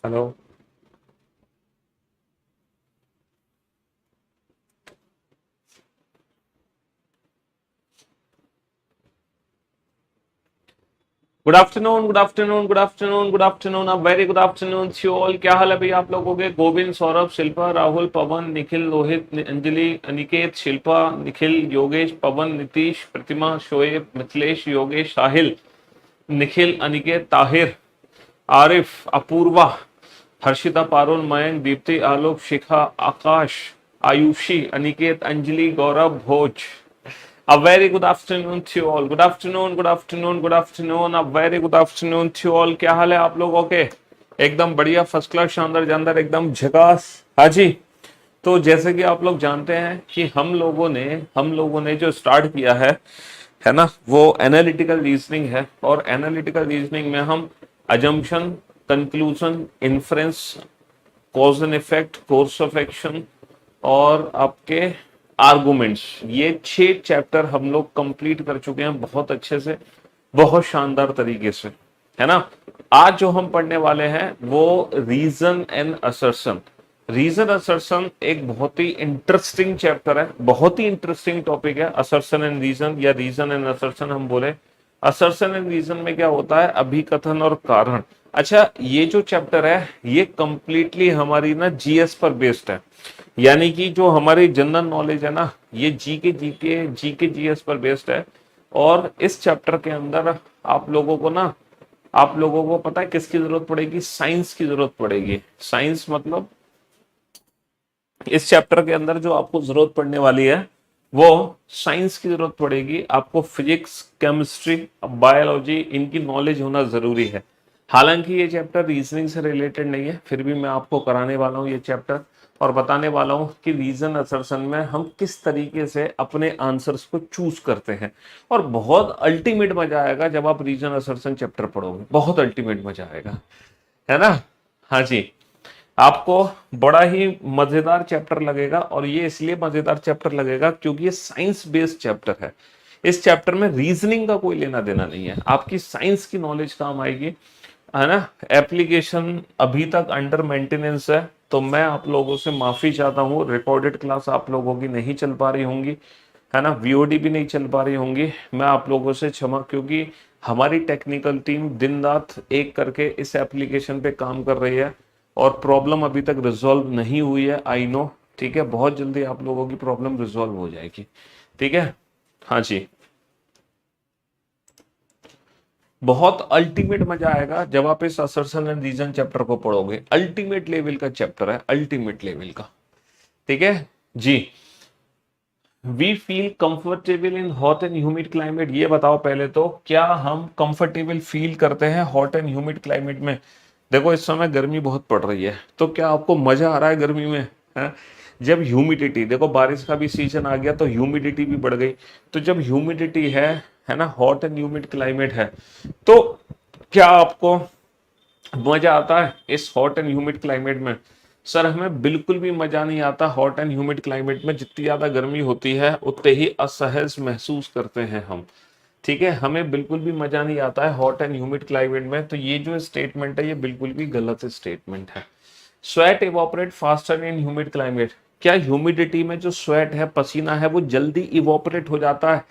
Hello. Good afternoon, good afternoon, good afternoon, good afternoon, अब very good afternoon to all. क्या हाल है भाई आप लोगों के? गोविंद, सौरभ, शिल्पा, राहुल, पवन, निखिल, रोहित, अंजलि, अनिकेत, शिल्पा, निखिल, योगेश, पवन, नीतीश, प्रतिमा, शोएब, मिथिलेश, योगेश, साहिल, निखिल, अनिकेत, ताहिर, आरिफ, अपूर्वा, हर्षिता, पारुल, मयंक, दीप्ति, आलोक, शिखा, आकाश, आयुषी, अनिकेत, अंजलि, गौरव, भोज। A very good afternoon to you all. Good afternoon, good afternoon, good afternoon. A very good afternoon to you all. क्या हाल है आप लोगों के? एकदम बढ़िया, फर्स्ट क्लास, शानदार जानदार, एकदम झकास। हाँ जी। तो जैसे कि आप लोग जानते हैं कि हम लोगों ने जो स्टार्ट किया है ना, वो एनालिटिकल रीजनिंग है। और एनालिटिकल रीजनिंग में हम assumption, conclusion, inference, cause and effect, course of action और आपके आर्गुमेंट्स, ये 6 चैप्टर हम लोग कंप्लीट कर चुके हैं बहुत अच्छे से, बहुत शानदार तरीके से, है ना। आज जो हम पढ़ने वाले हैं वो reason and assertion. Reason assertion एक बहुत ही इंटरेस्टिंग चैप्टर है, बहुत ही इंटरेस्टिंग टॉपिक है। असर्शन एंड रीजन, या रीजन एंड असर्शन हम बोले। असर्शन एंड रीजन में क्या होता है? अभिकथन और कारण। अच्छा, ये जो चैप्टर है ये कंप्लीटली हमारी ना जीएस पर बेस्ड है, यानी कि जो हमारी जनरल नॉलेज है ना, ये जी के जीएस पर बेस्ड है। और इस चैप्टर के अंदर आप लोगों को पता है किसकी जरूरत पड़ेगी? साइंस की जरूरत पड़ेगी। साइंस मतलब इस चैप्टर के अंदर जो आपको जरूरत पड़ने वाली है वो साइंस की जरूरत पड़ेगी आपको। फिजिक्स, केमिस्ट्री, बायोलॉजी, इनकी नॉलेज होना जरूरी है। हालांकि ये चैप्टर रीजनिंग से रिलेटेड नहीं है, फिर भी मैं आपको कराने वाला हूँ ये चैप्टर, और बताने वाला हूँ कि रीजन असर्शन में हम किस तरीके से अपने आंसर्स को चूज करते हैं। और बहुत अल्टीमेट मजा आएगा जब आप रीजन असर्शन चैप्टर पढ़ोगे, बहुत अल्टीमेट मजा आएगा, है ना। हाँ जी। आपको बड़ा ही मजेदार चैप्टर लगेगा, और ये इसलिए मजेदार चैप्टर लगेगा क्योंकि ये साइंस बेस्ड चैप्टर है। इस चैप्टर में रीजनिंग का कोई लेना देना नहीं है, आपकी साइंस की नॉलेज काम आएगी, है ना। एप्लीकेशन अभी तक अंडर मेंटेनेंस है, तो मैं आप लोगों से माफी चाहता हूँ। रिकॉर्डेड क्लास आप लोगों की नहीं चल पा रही होंगी, है ना, वीओडी भी नहीं चल पा रही होंगी। मैं आप लोगों से क्षमा, क्योंकि हमारी टेक्निकल टीम दिन रात एक करके इस एप्लीकेशन पे काम कर रही है, और प्रॉब्लम अभी तक रिजॉल्व नहीं हुई है। आई नो, ठीक है, बहुत जल्दी आप लोगों की प्रॉब्लम रिजॉल्व हो जाएगी, ठीक है। हाँ जी। बहुत अल्टीमेट मजा आएगा जब आप इस असर्शन एंड रीजन चैप्टर को पढ़ोगे। अल्टीमेट लेवल का चैप्टर है, अल्टीमेट लेवल का, ठीक है जी। We feel comfortable in hot and humid climate. ये बताओ पहले तो, क्या हम कंफर्टेबल फील करते हैं हॉट एंड ह्यूमिड क्लाइमेट में? देखो, इस समय गर्मी बहुत पड़ रही है, तो क्या आपको मजा आ रहा है गर्मी में? है? जब ह्यूमिडिटी, देखो बारिश का भी सीजन आ गया तो ह्यूमिडिटी भी बढ़ गई। तो जब ह्यूमिडिटी है ना, हॉट एंड ह्यूमिड क्लाइमेट है, तो क्या आपको मजा आता है इस हॉट एंड ह्यूमिड क्लाइमेट में? सर, हमें बिल्कुल भी मजा नहीं आता हॉट एंड ह्यूमिड क्लाइमेट में। जितनी ज्यादा गर्मी होती है उतने ही असहज महसूस करते हैं हम, ठीक है। हमें बिल्कुल भी मजा नहीं आता है हॉट एंड ह्यूमिड क्लाइमेट में। तो ये जो स्टेटमेंट है ये बिल्कुल भी गलत स्टेटमेंट है। Sweat evaporate faster in humid climate. क्या ह्यूमिडिटी में जो स्वेट है, पसीना है, वो जल्दी इवोपरेट हो जाता है?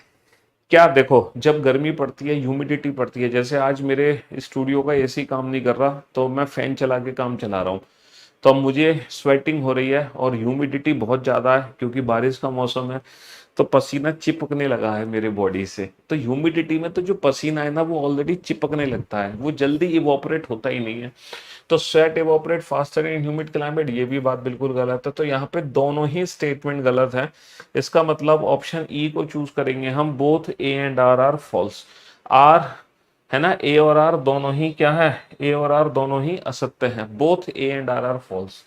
क्या, देखो, जब गर्मी पड़ती है, ह्यूमिडिटी पड़ती है, जैसे आज मेरे स्टूडियो का एसी काम नहीं कर रहा तो मैं फैन चला के काम चला रहा हूँ, तो अब मुझे स्वेटिंग हो रही है और ह्यूमिडिटी बहुत ज़्यादा है क्योंकि बारिश का मौसम है। तो पसीना चिपकने लगा है मेरे बॉडी से। तो ह्यूमिडिटी में तो जो पसीना है ना, वो ऑलरेडी चिपकने लगता है, वो जल्दी इवोपरेट होता ही नहीं है। तो sweat evaporate faster in humid climate, ये भी बात बिल्कुल गलत है। तो यहाँ पे दोनों ही स्टेटमेंट गलत है। इसका मतलब ऑप्शन ई को चूज करेंगे हम। Both A and R are false. R, है ना, ए और आर दोनों ही क्या है? ए और आर दोनों ही असत्य हैं। Both A and R are false.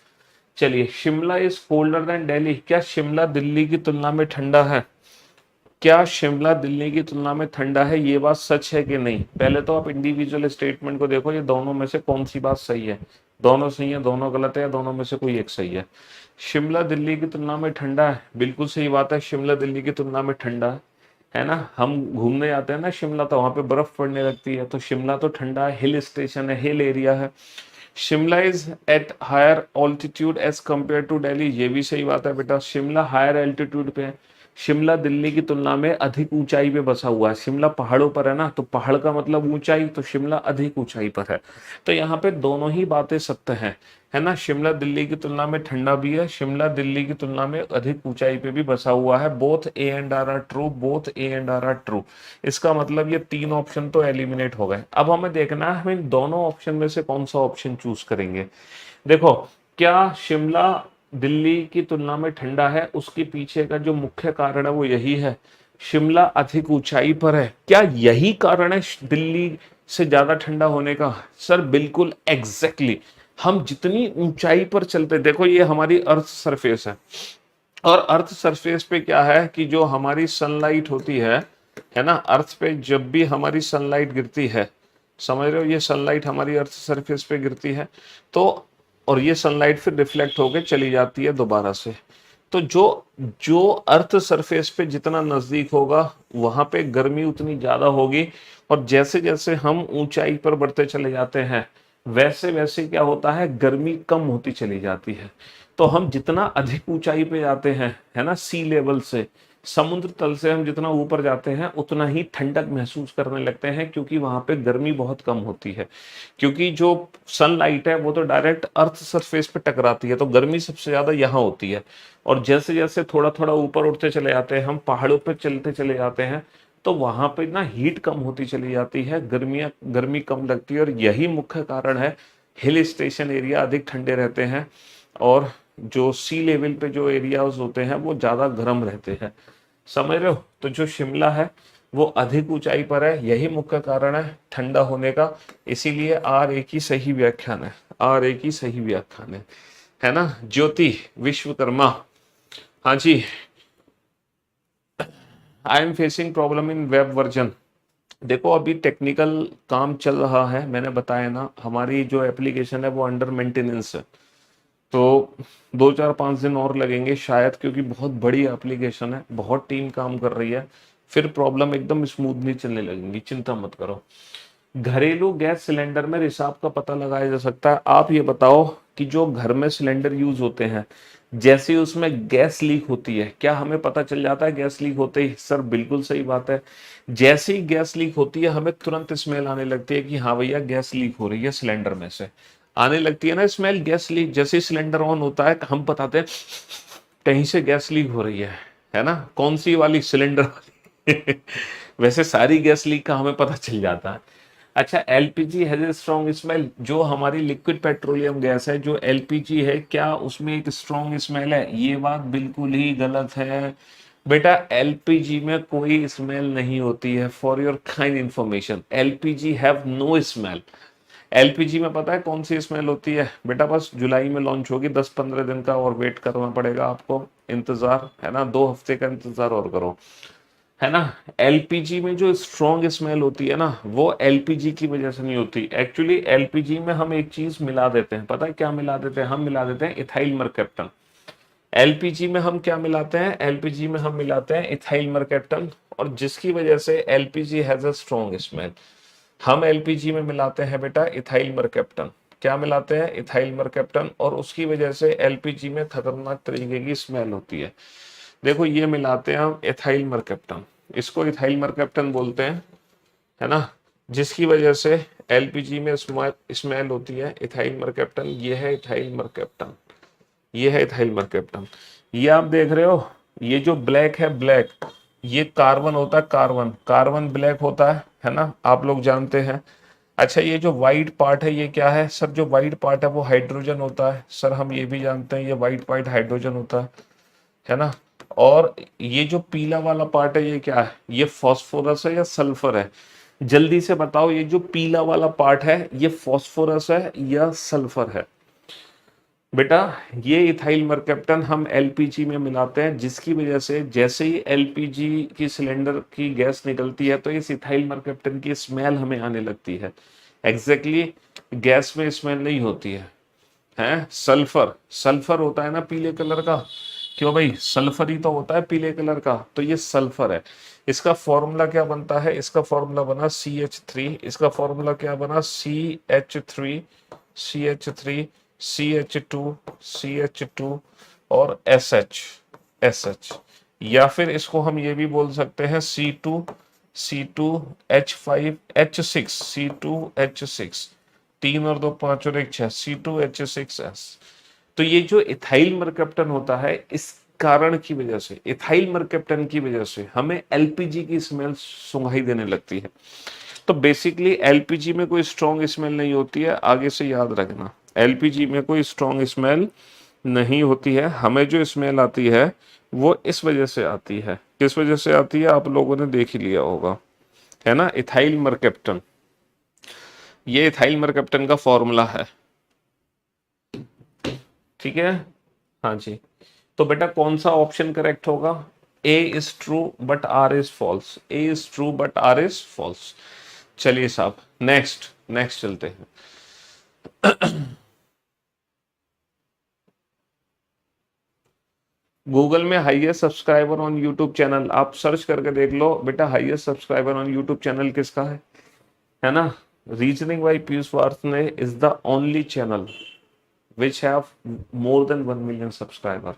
चलिए, Shimla is colder than Delhi. क्या शिमला दिल्ली की तुलना में ठंडा है? क्या शिमला दिल्ली की तुलना में ठंडा है? ये बात सच है कि नहीं? पहले तो आप इंडिविजुअल स्टेटमेंट को देखो, ये दोनों में से कौन सी बात सही है। दोनों सही है, दोनों गलत है, या दोनों में से कोई एक सही है? शिमला दिल्ली की तुलना में ठंडा है, बिल्कुल सही बात है, शिमला दिल्ली की तुलना में ठंडा है ना। हम घूमने जाते हैं ना शिमला, तो वहां पे बर्फ पड़ने लगती है, तो शिमला तो ठंडा है, हिल स्टेशन है, हिल एरिया है। Shimla is at higher altitude as compare to Delhi, ये भी सही बात है बेटा। शिमला हायर एल्टीट्यूड पे है। शिमला दिल्ली की तुलना में अधिक ऊंचाई पे बसा हुआ है। शिमला पहाड़ों पर है ना, तो पहाड़ का मतलब ऊंचाई, तो शिमला अधिक ऊंचाई पर है। तो यहाँ पे दोनों ही बातें सत्य हैं, है ना। शिमला दिल्ली की तुलना में ठंडा भी है, शिमला दिल्ली की तुलना में अधिक ऊंचाई पे भी बसा हुआ है। Both A and R are true, both A and R are true. इसका मतलब ये तीन ऑप्शन तो एलिमिनेट हो गए। अब हमें देखना है हम इन दोनों ऑप्शन में से कौन सा ऑप्शन चूज करेंगे। देखो, क्या शिमला दिल्ली की तुलना में ठंडा है, उसके पीछे का जो मुख्य कारण है वो यही है, शिमला अधिक ऊंचाई पर है। क्या यही कारण है दिल्ली से ज्यादा ठंडा होने का? सर बिल्कुल एग्जैक्टली। हम जितनी ऊंचाई पर चलते, देखो ये हमारी अर्थ सरफेस है, और अर्थ सरफेस पे क्या है कि जो हमारी सनलाइट होती है ना, अर्थ पे जब भी हमारी सनलाइट गिरती है, समझ रहे हो, ये सनलाइट हमारी अर्थ सरफेस पे गिरती है, तो और ये सनलाइट फिर रिफ्लेक्ट होके चली जाती है दोबारा से। तो जो जो अर्थ सरफेस पे जितना नजदीक होगा वहां पे गर्मी उतनी ज्यादा होगी, और जैसे जैसे हम ऊंचाई पर बढ़ते चले जाते हैं वैसे वैसे क्या होता है, गर्मी कम होती चली जाती है। तो हम जितना अधिक ऊंचाई पे जाते हैं, है ना, सी लेवल से, समुद्र तल से हम जितना ऊपर जाते हैं उतना ही ठंडक महसूस करने लगते हैं, क्योंकि वहां पे गर्मी बहुत कम होती है। क्योंकि जो सनलाइट है वो तो डायरेक्ट अर्थ सरफेस पे टकराती है, तो गर्मी सबसे ज्यादा यहाँ होती है। और जैसे जैसे थोड़ा थोड़ा ऊपर उठते चले जाते हैं, हम पहाड़ों पे चलते चले जाते हैं, तो वहां पे ना हीट कम होती चली जाती है, गर्मी कम लगती है, और यही मुख्य कारण है हिल स्टेशन एरिया अधिक ठंडे रहते हैं, और जो सी लेवल पे जो एरियाज होते हैं वो ज्यादा गर्म रहते हैं। समझ रहे हो? तो जो शिमला है वो अधिक ऊंचाई पर है, यही मुख्य कारण है ठंडा होने का। इसीलिए आर एक ही सही व्याख्यान है, आर एक ही सही व्याख्यान है ना। ज्योति विश्वकर्मा, हाँ जी। I am facing problem in web version. देखो अभी टेक्निकल काम चल रहा है, मैंने बताया ना, हमारी जो एप्लीकेशन है वो अंडर मेंटेनेंस है, तो 2 4 5 दिन और लगेंगे शायद, क्योंकि बहुत बड़ी एप्लीकेशन है, बहुत टीम काम कर रही है, फिर प्रॉब्लम एकदम स्मूथली चलने लगेंगी, चिंता मत करो। घरेलू गैस सिलेंडर में रिसाव का पता लगाया जा सकता है। आप ये बताओ कि जो घर में सिलेंडर यूज होते हैं, जैसे ही उसमें गैस लीक होती है, क्या हमें पता चल जाता है गैस लीक होते ही? सर बिल्कुल सही बात है। जैसे ही गैस लीक होती है हमें तुरंत स्मेल आने लगती है कि हाँ भैया गैस लीक हो रही है, सिलेंडर में से आने लगती है ना स्मेल, गैस लीक। जैसे ही सिलेंडर ऑन होता है हम बताते हैं कहीं से गैस लीक हो रही है ना, कौन सी वाली, सिलेंडर वाली। वैसे सारी गैस लीक का हमें पता चल जाता है। अच्छा, LPG has a strong smell. जो हमारी लिक्विड पेट्रोलियम गैस है, जो एलपीजी है, क्या उसमें एक स्ट्रॉन्ग स्मेल है? ये बात बिल्कुल ही गलत है बेटा। एलपीजी में कोई स्मेल नहीं होती है, for your kind information, LPG have no smell. LPG में पता है कौन सी स्मेल होती है बेटा? बस जुलाई में लॉन्च होगी, 10 15 दिन का और वेट करना पड़ेगा आपको, इंतजार है ना, 2 हफ्ते का इंतजार और करो, है ना। एलपीजी में जो स्ट्रॉन्ग स्मेल होती है ना, वो एलपीजी की वजह से नहीं होती। एक्चुअली एलपीजी में हम एक चीज मिला देते हैं, पता है क्या मिला देते हैं? हम मिला देते हैं इथाइल मरकैप्टन। एलपीजी में हम क्या मिलाते हैं? एलपीजी में हम मिलाते हैं इथाइल मरकैप्टन, और जिसकी वजह से LPG has a strong smell. हम एलपीजी में मिलाते हैं बेटा इथाइल मरकैप्टन। क्या मिलाते हैं? इथाइल मरकैप्टन, और उसकी वजह से एलपीजी में खतरनाक तरीके की स्मेल होती है। देखो ये मिलाते हैं हम इथाइल मरकैप्टन, इसको इथाइल मरकैप्टन बोलते हैं, है ना, जिसकी वजह से एलपीजी में स्मेल होती है, इथाइल मरकैप्टन। ये है इथाइल मरकैप्टन, ये है इथाइल मरकैप्टन। ये आप देख रहे हो, ये जो ब्लैक है, ब्लैक, ये कार्बन होता है, कार्बन, कार्बन ब्लैक होता है ना, आप लोग जानते हैं। अच्छा, ये जो व्हाइट पार्ट है ये क्या है? सर जो व्हाइट पार्ट है वो हाइड्रोजन होता है। सर हम ये भी जानते हैं, ये व्हाइट पार्ट हाइड्रोजन होता है ना। और ये जो पीला वाला पार्ट है ये क्या है? ये फास्फोरस है या सल्फर है? जल्दी से बताओ, ये जो पीला वाला पार्ट है ये फास्फोरस है या सल्फर है? बेटा ये इथाइल मरकैप्टन हम एलपीजी में मिलाते हैं, जिसकी वजह से जैसे ही एलपीजी की सिलेंडर की गैस निकलती है तो इस इथाइल मरकैप्टन की स्मेल हमें आने लगती है। एग्जैक्टली गैस में स्मेल नहीं होती है सल्फर, सल्फर होता है ना पीले कलर का, क्यों भाई, सल्फर ही तो होता है पीले कलर का, तो ये सल्फर है। इसका फॉर्मूला क्या बनता है? इसका फॉर्मूला बना CH3, इसका फॉर्मूला क्या बना? CH3 CH3, CH2, CH2 और SH। या फिर इसको हम ये भी बोल सकते हैं C2H5H6, C2H6, 3 और 2 5 और 1 6, C2H6S। तो ये जो इथाइल मरकप्टन होता है, इस कारण की वजह से, इथाइल मरकप्टन की वजह से हमें एलपीजी की स्मेल सुंघाई देने लगती है। तो बेसिकली एलपीजी में कोई स्ट्रॉन्ग स्मेल नहीं होती है, आगे से याद रखना। एलपीजी में कोई स्ट्रॉन्ग स्मेल नहीं होती है। हमें जो स्मेल आती है वो इस वजह से आती है। किस वजह से आती है आप लोगों ने देख ही लिया होगा, है ना, इथाइल मरकप्टन। ये इथाइल मरकप्टन का फॉर्मूला है, ठीक है। हाँ जी, तो बेटा कौन सा ऑप्शन करेक्ट होगा? A is true but R is false, A is true but R is false. चलिए साहब, नेक्स्ट नेक्स्ट चलते हैं। गूगल में highest subscriber on YouTube channel, आप सर्च करके देख लो बेटा, highest subscriber on YouTube channel किसका है ना? Reasoning by Piyush Varshney is the only channel which have more than 1 million subscriber.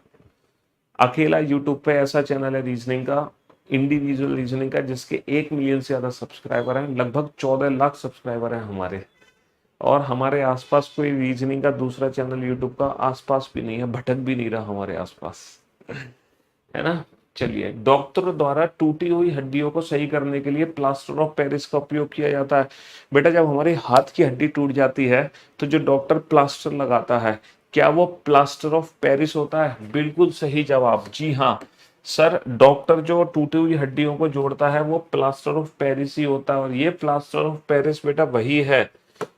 अकेला यूट्यूब पे ऐसा चैनल है रीजनिंग का, इंडिविजुअल रीजनिंग का, जिसके 1 मिलियन से ज्यादा सब्सक्राइबर हैं। लगभग 14 लाख सब्सक्राइबर हैं हमारे, और हमारे आसपास कोई रीजनिंग का दूसरा चैनल यूट्यूब का आसपास भी नहीं है, भटक भी नहीं रहा हमारे आसपास, है ना। चलिए, डॉक्टरों द्वारा टूटी हुई हड्डियों को सही करने के लिए प्लास्टर ऑफ पेरिस का उपयोग किया जाता है। बेटा जब हमारे हाथ की हड्डी टूट जाती है तो जो डॉक्टर प्लास्टर लगाता है, क्या वो प्लास्टर ऑफ पेरिस होता है? बिल्कुल सही जवाब, जी हाँ सर। डॉक्टर जो टूटी हुई हड्डियों को जोड़ता है वो प्लास्टर ऑफ पेरिस ही होता है। और ये प्लास्टर ऑफ पेरिस बेटा वही है,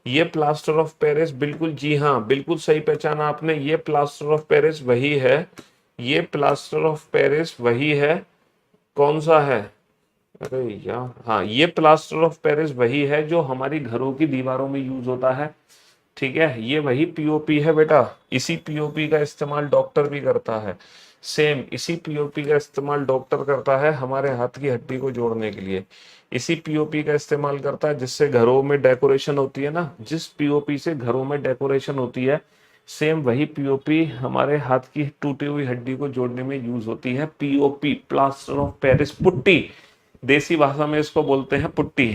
ये प्लास्टर ऑफ पेरिस, बिल्कुल जी हाँ, बिल्कुल सही पहचाना आपने। ये प्लास्टर ऑफ पेरिस वही है, ये प्लास्टर ऑफ पेरिस वही है। कौन सा है? अरे यार, हाँ, ये प्लास्टर ऑफ पेरिस वही है जो हमारी घरों की दीवारों में यूज होता है, ठीक है। ये वही पीओपी है बेटा, इसी पीओपी का इस्तेमाल डॉक्टर भी करता है। सेम इसी पीओपी का इस्तेमाल डॉक्टर करता है हमारे हाथ की हड्डी को जोड़ने के लिए। इसी पीओपी का इस्तेमाल करता है जिससे घरों में डेकोरेशन होती है ना, जिस पीओपी से घरों में डेकोरेशन होती है, सेम वही पीओपी हमारे हाथ की टूटी हुई हड्डी को जोड़ने में यूज होती है। POP, plaster of Paris, putty, देसी भाषा में इसको बोलते हैं पुट्टी,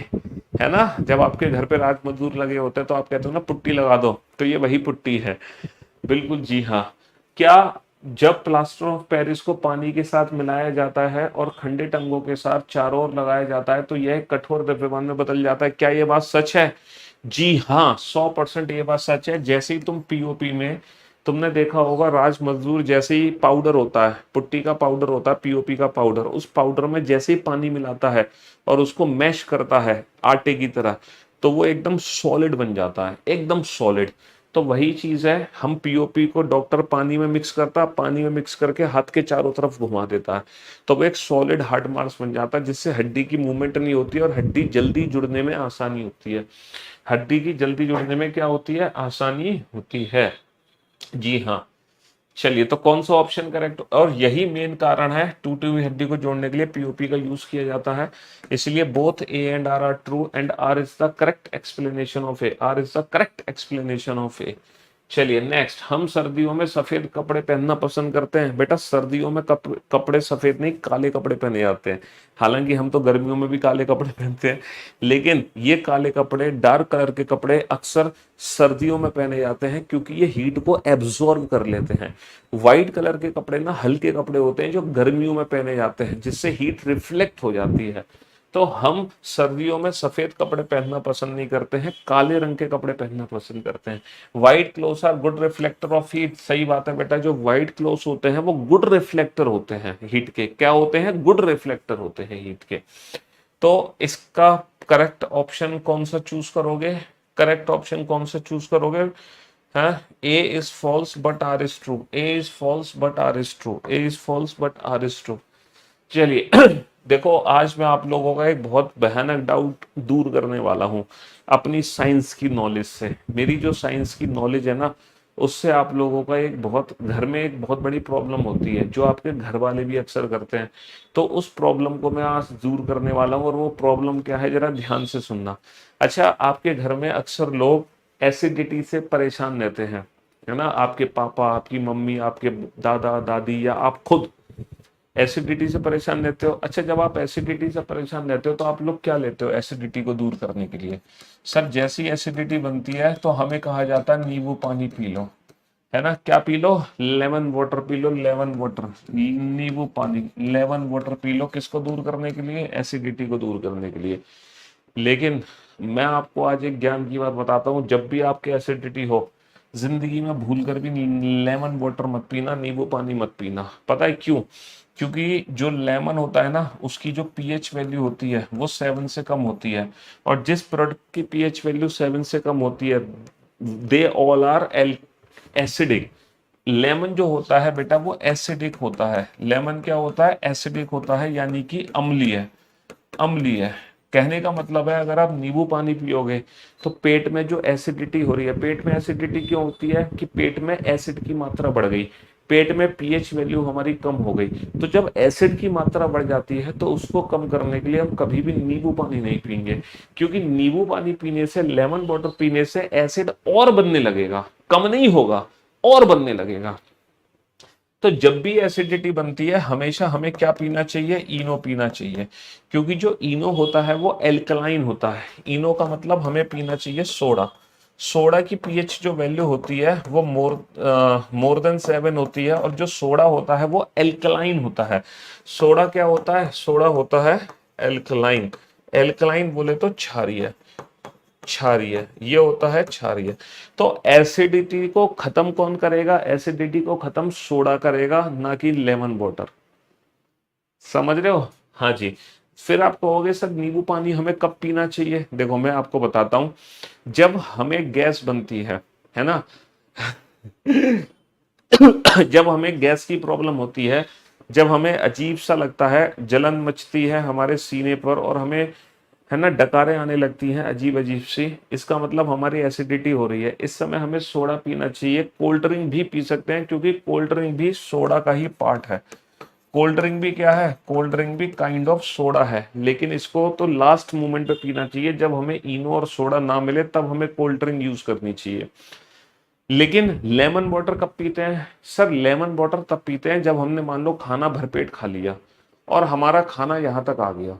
है ना। जब आपके घर पे राज मजदूर लगे होते हैं तो आप कहते हो ना पुट्टी लगा दो, तो ये वही पुट्टी है, बिल्कुल जी हाँ। क्या जब प्लास्टर ऑफ पेरिस को पानी के साथ मिलाया जाता है और खंडित अंगों के साथ चारों ओर लगाया जाता है तो यह कठोर द्रव्यमान में बदल जाता है? क्या ये बात सच है? जी हाँ, 100% ये बात सच है। जैसे ही तुम पीओपी में, तुमने देखा होगा राज मजदूर, जैसे ही पाउडर होता है, पुट्टी का पाउडर होता है, पीओपी का पाउडर, उस पाउडर में जैसे ही पानी मिलाता है और उसको मैश करता है आटे की तरह, तो वो एकदम सॉलिड बन जाता है, एकदम सॉलिड। तो वही चीज है, हम पीओपी को डॉक्टर पानी में मिक्स करता है, पानी में मिक्स करके हाथ के चारों तरफ घुमा देता है, तो वो एक सॉलिड हार्ड मास बन जाता है, जिससे हड्डी की मूवमेंट नहीं होती है और हड्डी जल्दी जुड़ने में आसानी होती है। हड्डी की जल्दी जुड़ने में क्या होती है? आसानी होती है, जी हाँ। चलिए, तो कौन सा ऑप्शन करेक्ट? और यही मेन कारण है, टूटी हुई हड्डी को जोड़ने के लिए पीओपी का यूज किया जाता है। इसलिए both A and R true and R is the correct explanation of A, R is the correct explanation of A. चलिए नेक्स्ट, हम सर्दियों में सफेद कपड़े पहनना पसंद करते हैं। बेटा सर्दियों में कपड़े सफेद नहीं, काले कपड़े पहने जाते हैं। हालांकि हम तो गर्मियों में भी काले कपड़े पहनते हैं, लेकिन ये काले कपड़े, डार्क कलर के कपड़े अक्सर सर्दियों में पहने जाते हैं क्योंकि ये हीट को एब्जॉर्ब कर लेते हैं। व्हाइट कलर के कपड़े ना हल्के कपड़े होते हैं जो गर्मियों में पहने जाते हैं, जिससे हीट रिफ्लेक्ट हो जाती है। तो हम सर्दियों में सफेद कपड़े पहनना पसंद नहीं करते हैं, काले रंग के कपड़े पहनना पसंद करते हैं। White clothes are good reflector of heat, सही बात है बेटा। जो व्हाइट क्लोथ्स होते हैं वो गुड रिफ्लेक्टर होते हैं हीट के। क्या होते हैं? गुड रिफ्लेक्टर होते हैं हीट के। तो इसका करेक्ट ऑप्शन कौन सा चूज करोगे? करेक्ट ऑप्शन कौन सा चूज करोगे? हाँ, A is false but R is true, A is false but R is true, A is false but R is true. चलिए देखो, आज मैं आप लोगों का एक बहुत भयानक डाउट दूर करने वाला हूं अपनी साइंस की नॉलेज से। मेरी जो साइंस की नॉलेज है ना, उससे आप लोगों का एक बहुत, घर में एक बहुत बड़ी प्रॉब्लम होती है जो आपके घर वाले भी अक्सर करते हैं। तो उस प्रॉब्लम को मैं आज दूर करने वाला हूं। और वो प्रॉब्लम क्या है, जरा ध्यान से सुनना। अच्छा, आपके घर में अक्सर लोग एसिडिटी से परेशान रहते हैं, है ना, आपके पापा, आपकी मम्मी, आपके दादा दादी या आप खुद एसिडिटी से परेशान रहते हो। अच्छा, जब आप एसिडिटी से परेशान रहते हो तो आप लोग क्या लेते हो एसिडिटी को दूर करने के लिए? सर, जैसी एसिडिटी बनती है तो हमें कहा जाता है नींबू पानी पी लो, है ना, क्या P low? Lemon water P low, lemon water, नींबू पानी, लेमन वाटर पी लो। किसको दूर करने के लिए? एसिडिटी को दूर करने के लिए। लेकिन मैं आपको आज एक ज्ञान की बात बताता हूँ, जब भी आपके एसिडिटी हो, जिंदगी में भूल कर भी लेमन वाटर मत पीना, नींबू पानी मत पीना। पता है क्यों? क्योंकि जो लेमन होता है ना, उसकी जो पीएच वैल्यू होती है वो 7 से कम होती है, और जिस प्रोडक्ट की पीएच वैल्यू 7 से कम होती है, they all are acidic. Lemon जो होता है बेटा वो एसिडिक होता है। लेमन क्या होता है? एसिडिक होता है, यानी कि अम्लीय है। अम्लीय है कहने का मतलब है, अगर आप नींबू पानी पियोगे तो पेट में जो एसिडिटी हो रही है, पेट में एसिडिटी क्यों होती है? कि पेट में एसिड की मात्रा बढ़ गई, पेट में पीएच वैल्यू हमारी कम हो गई। तो जब एसिड की मात्रा बढ़ जाती है तो उसको कम करने के लिए हम कभी भी नींबू पानी नहीं पियेंगे, क्योंकि नींबू पानी पीने से, लेमन वाटर पीने से एसिड और बनने लगेगा, कम नहीं होगा, और बनने लगेगा। तो जब भी एसिडिटी बनती है हमेशा हमें क्या पीना चाहिए? इनो पीना चाहिए, क्योंकि जो इनो होता है वो एल्कलाइन होता है। इनो का मतलब हमें पीना चाहिए सोडा। सोडा की पीएच जो वैल्यू होती है वो मोर देन 7 होती है, और जो सोडा होता है वो एल्कलाइन होता है। सोडा क्या होता है? सोडा होता है एल्कलाइन। एल्कलाइन बोले तो क्षारीय, क्षारीय, ये होता है क्षारीय। तो एसिडिटी को खत्म कौन करेगा? एसिडिटी को खत्म सोडा करेगा, ना कि लेमन वाटर। समझ रहे हो? हाँ जी। फिर आप कहोगे सर नींबू पानी हमें कब पीना चाहिए? देखो मैं आपको बताता हूं, जब हमें गैस बनती है ना जब हमें गैस की प्रॉब्लम होती है, जब हमें अजीब सा लगता है, जलन मचती है हमारे सीने पर, और हमें, है ना, डकारें आने लगती हैं अजीब अजीब सी, इसका मतलब हमारी एसिडिटी हो रही है। इस समय हमें सोडा पीना चाहिए। कोल्ड ड्रिंक भी पी सकते हैं, क्योंकि कोल्ड ड्रिंक भी सोडा का ही पार्ट है। कोल्ड ड्रिंक भी क्या है? कोल्ड ड्रिंक भी काइंड ऑफ सोडा है, लेकिन इसको तो लास्ट मोमेंट पे पीना चाहिए, जब हमें इनो और सोडा ना मिले तब हमें कोल्ड ड्रिंक यूज करनी चाहिए। लेकिन लेमन वाटर कब पीते हैं? सर लेमन वाटर तब पीते हैं जब हमने मान लो खाना भरपेट खा लिया, और हमारा खाना यहाँ तक आ गया,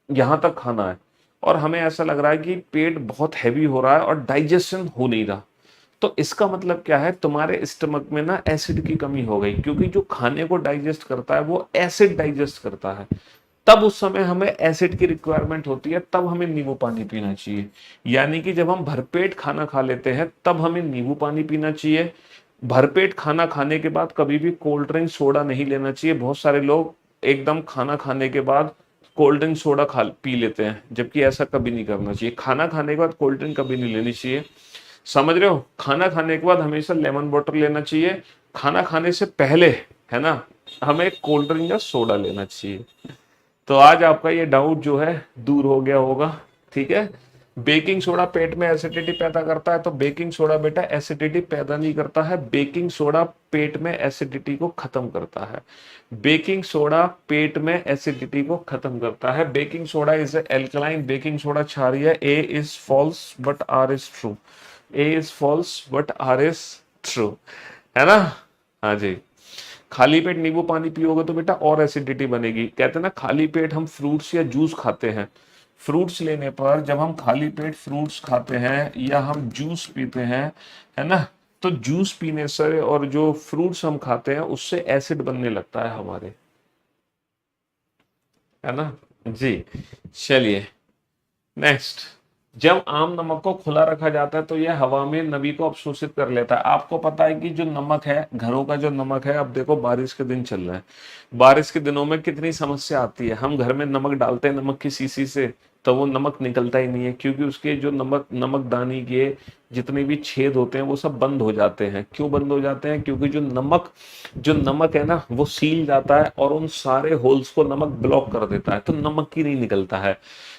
यहाँ तक खाना है, और हमें ऐसा लग रहा है कि पेट बहुत हैवी हो रहा है और डाइजेशन हो नहीं रहा। तो इसका मतलब क्या है? तुम्हारे स्टमक में ना एसिड की कमी हो गई, क्योंकि जो खाने को डाइजेस्ट करता है वो एसिड डाइजेस्ट करता है। तब उस समय हमें एसिड की रिक्वायरमेंट होती है, तब हमें नींबू पानी पीना चाहिए। यानी कि जब हम भरपेट खाना खा लेते हैं तब हमें नींबू पानी पीना चाहिए। भरपेट खाना खाने के बाद कभी भी कोल्ड ड्रिंक सोडा नहीं लेना चाहिए। बहुत सारे लोग एकदम खाना खाने के बाद कोल्ड ड्रिंक सोडा खा पी लेते हैं, जबकि ऐसा कभी नहीं करना चाहिए। खाना खाने के बाद कोल्ड ड्रिंक कभी नहीं लेनी चाहिए। समझ रहे हो? खाना खाने के बाद हमेशा लेमन वाटर लेना चाहिए। खाना खाने से पहले, है ना, हमें कोल्ड ड्रिंक या सोडा लेना चाहिए। तो आज आपका ये डाउट जो है दूर हो गया होगा। ठीक है। बेकिंग सोडा पेट में एसिडिटी पैदा करता है, तो बेकिंग सोडा बेटा एसिडिटी पैदा नहीं करता है, बेकिंग सोडा पेट में एसिडिटी को खत्म करता है। बेकिंग सोडा पेट में एसिडिटी को खत्म करता है। Baking soda is alkaline, baking soda क्षारीय है। A is false but R is true, A is false but R is true, है ना? हाँ जी। खाली पेट नींबू पानी पियोगे तो बेटा और एसिडिटी बनेगी। कहते हैं ना, खाली पेट हम फ्रूट्स या जूस खाते हैं, फ्रूट्स लेने पर जब हम खाली पेट फ्रूट्स खाते हैं या हम जूस पीते हैं, है ना, तो जूस पीने से और जो फ्रूट्स हम खाते हैं उससे एसिड बनने लगता है हमारे, है ना जी। चलिए नेक्स्ट। जब आम नमक को खुला रखा जाता है तो यह हवा में नमी को अवशोषित कर लेता है। आपको पता है कि जो नमक है, घरों का जो नमक है, अब देखो बारिश के दिन चल रहा है, बारिश के दिनों में कितनी समस्या आती है। हम घर में नमक डालते हैं नमक की शीशी से, तो वो नमक निकलता ही नहीं है, क्योंकि उसके जो नमकदानी के जितने भी छेद होते हैं वो सब बंद हो जाते हैं। क्यों बंद हो जाते हैं? क्योंकि जो नमक है ना वो सील जाता है, और उन सारे होल्स को नमक ब्लॉक कर देता है, तो नमक ही नहीं निकलता है।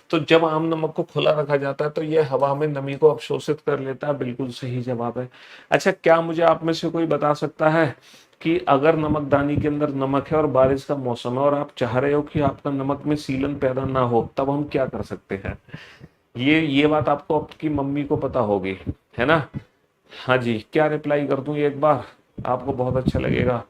तो जब आम नमक को खुला रखा जाता है तो यह हवा में नमी को अवशोषित कर लेता है। बिल्कुल सही जवाब है। अच्छा, क्या मुझे आप में से कोई बता सकता है कि अगर नमकदानी के अंदर नमक है और बारिश का मौसम है और आप चाह रहे हो कि आपका नमक में सीलन पैदा ना हो, तब हम क्या कर सकते हैं? ये बात आपको आपकी मम्मी को पता होगी, है ना। हाँ जी, क्या रिप्लाई कर दूं ये एक बार, आपको बहुत अच्छा लगेगा।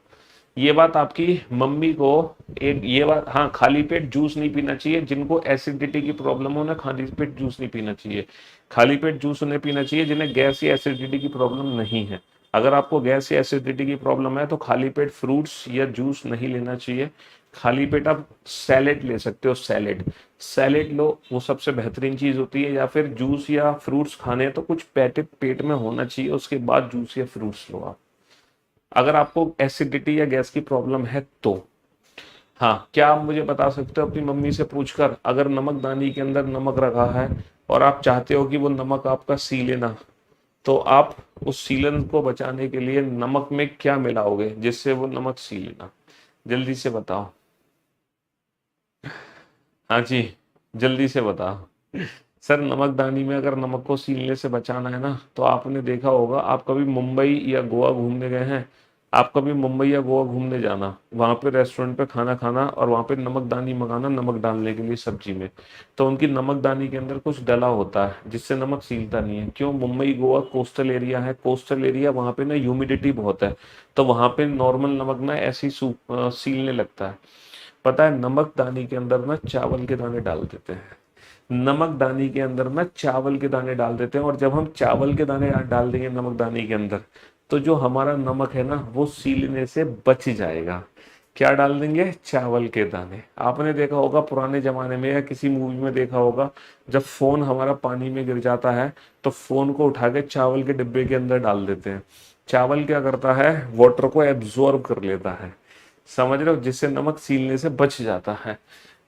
ये बात आपकी मम्मी को, एक ये बात, हाँ, खाली पेट जूस नहीं पीना चाहिए। जिनको एसिडिटी की प्रॉब्लम हो ना, खाली पेट जूस नहीं पीना चाहिए। खाली पेट जूस उन्हें पीना चाहिए जिन्हें गैस या एसिडिटी की प्रॉब्लम नहीं है। अगर आपको गैस या एसिडिटी की प्रॉब्लम है तो खाली पेट फ्रूट्स या जूस नहीं लेना चाहिए। खाली पेट आप सैलेड ले सकते हो, सैलेड सैलेड लो, वो सबसे बेहतरीन चीज होती है। या फिर जूस या फ्रूट्स खाने हैं तो कुछ पेट में होना चाहिए, उसके बाद जूस या फ्रूट्स लो आप, अगर आपको एसिडिटी या गैस की प्रॉब्लम है तो। हाँ, क्या आप मुझे बता सकते हो अपनी मम्मी से पूछकर, अगर नमकदानी के अंदर नमक रखा है और आप चाहते हो कि वो नमक आपका सी लेना, तो आप उस सीलन को बचाने के लिए नमक में क्या मिलाओगे जिससे वो नमक सी लेना? जल्दी से बताओ। हाँ जी, जल्दी से बताओ। सर, नमकदानी में अगर नमक को सीलने से बचाना है ना, तो आपने देखा होगा, आप कभी मुंबई या गोवा घूमने गए हैं? आप कभी मुंबई या गोवा घूमने जाना, वहां पे रेस्टोरेंट पे खाना खाना और वहां पे नमकदानी मंगाना नमक डालने के लिए सब्जी में, तो उनकी नमकदानी के अंदर कुछ डला होता है जिससे नमक सीलता नहीं है। क्यों? मुंबई गोवा कोस्टल एरिया है, कोस्टल एरिया, वहां पे ना ह्यूमिडिटी बहुत है, तो वहां पे नॉर्मल नमक ना ऐसे ही सीलने लगता है। पता है, नमकदानी के अंदर ना चावल के दाने डाल देते हैं। नमकदानी के अंदर ना चावल के दाने डाल देते हैं, और जब हम चावल के दाने डाल देंगे नमकदानी के अंदर, तो जो हमारा नमक है ना वो सीलने से बच जाएगा। क्या डाल देंगे? चावल के दाने। आपने देखा होगा पुराने जमाने में या किसी मूवी में देखा होगा, जब फोन हमारा पानी में गिर जाता है तो फोन को उठा के चावल के डिब्बे के अंदर डाल देते हैं। चावल क्या करता है? वाटर को एब्जॉर्ब कर लेता है, समझ रहे हो, जिससे नमक सीलने से बच जाता है।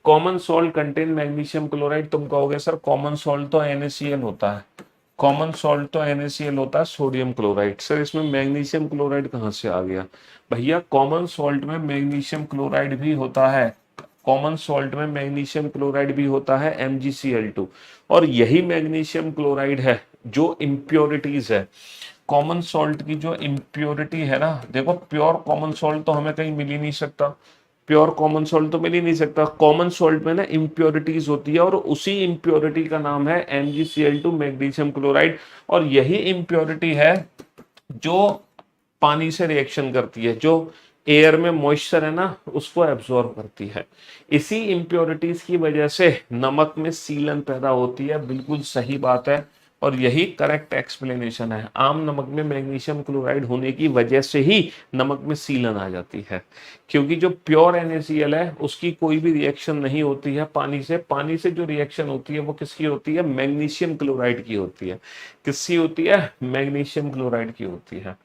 Common salt contain magnesium chloride. तुम कहोगे सर कॉमन सॉल्ट तो NaCl होता है। कॉमन सॉल्ट तो NaCl होता है, सोडियम क्लोराइड। सर, इसमें मैग्नीशियम क्लोराइड कहाँ से आ गया? भैया, कॉमन सॉल्ट में मैग्नीशियम क्लोराइड भी होता है। कॉमन सॉल्ट में मैग्नीशियम क्लोराइड भी होता है, MgCl2। और यही मैग्नीशियम क्लोराइड है जो इम्प्योरिटीज है। कॉमन सॉल्ट की जो इम्प्योरिटी है ना, देखो, प्योर कॉमन सॉल्ट तो हमें कहीं मिल ही नहीं सकता। प्योर कॉमन सॉल्ट तो मिल ही नहीं सकता। कॉमन सॉल्ट में ना इम्प्योरिटीज होती है, और उसी इम्प्योरिटी का नाम है MgCl2, मैग्नीशियम क्लोराइड। और यही इम्प्योरिटी है जो पानी से रिएक्शन करती है, जो एयर में मॉइस्चर है ना उसको एब्जॉर्ब करती है। इसी इम्प्योरिटीज की वजह से नमक में सीलन पैदा होती है। बिल्कुल सही बात है, और यही करेक्ट एक्सप्लेनेशन है। आम नमक में मैग्नीशियम क्लोराइड होने की वजह से ही नमक में सीलन आ जाती है, क्योंकि जो प्योर NaCl है उसकी कोई भी रिएक्शन नहीं होती है पानी से। पानी से जो रिएक्शन होती है वो किसकी होती है? मैग्नीशियम क्लोराइड की होती है। किसकी होती है? मैग्नीशियम क्लोराइड की होती है।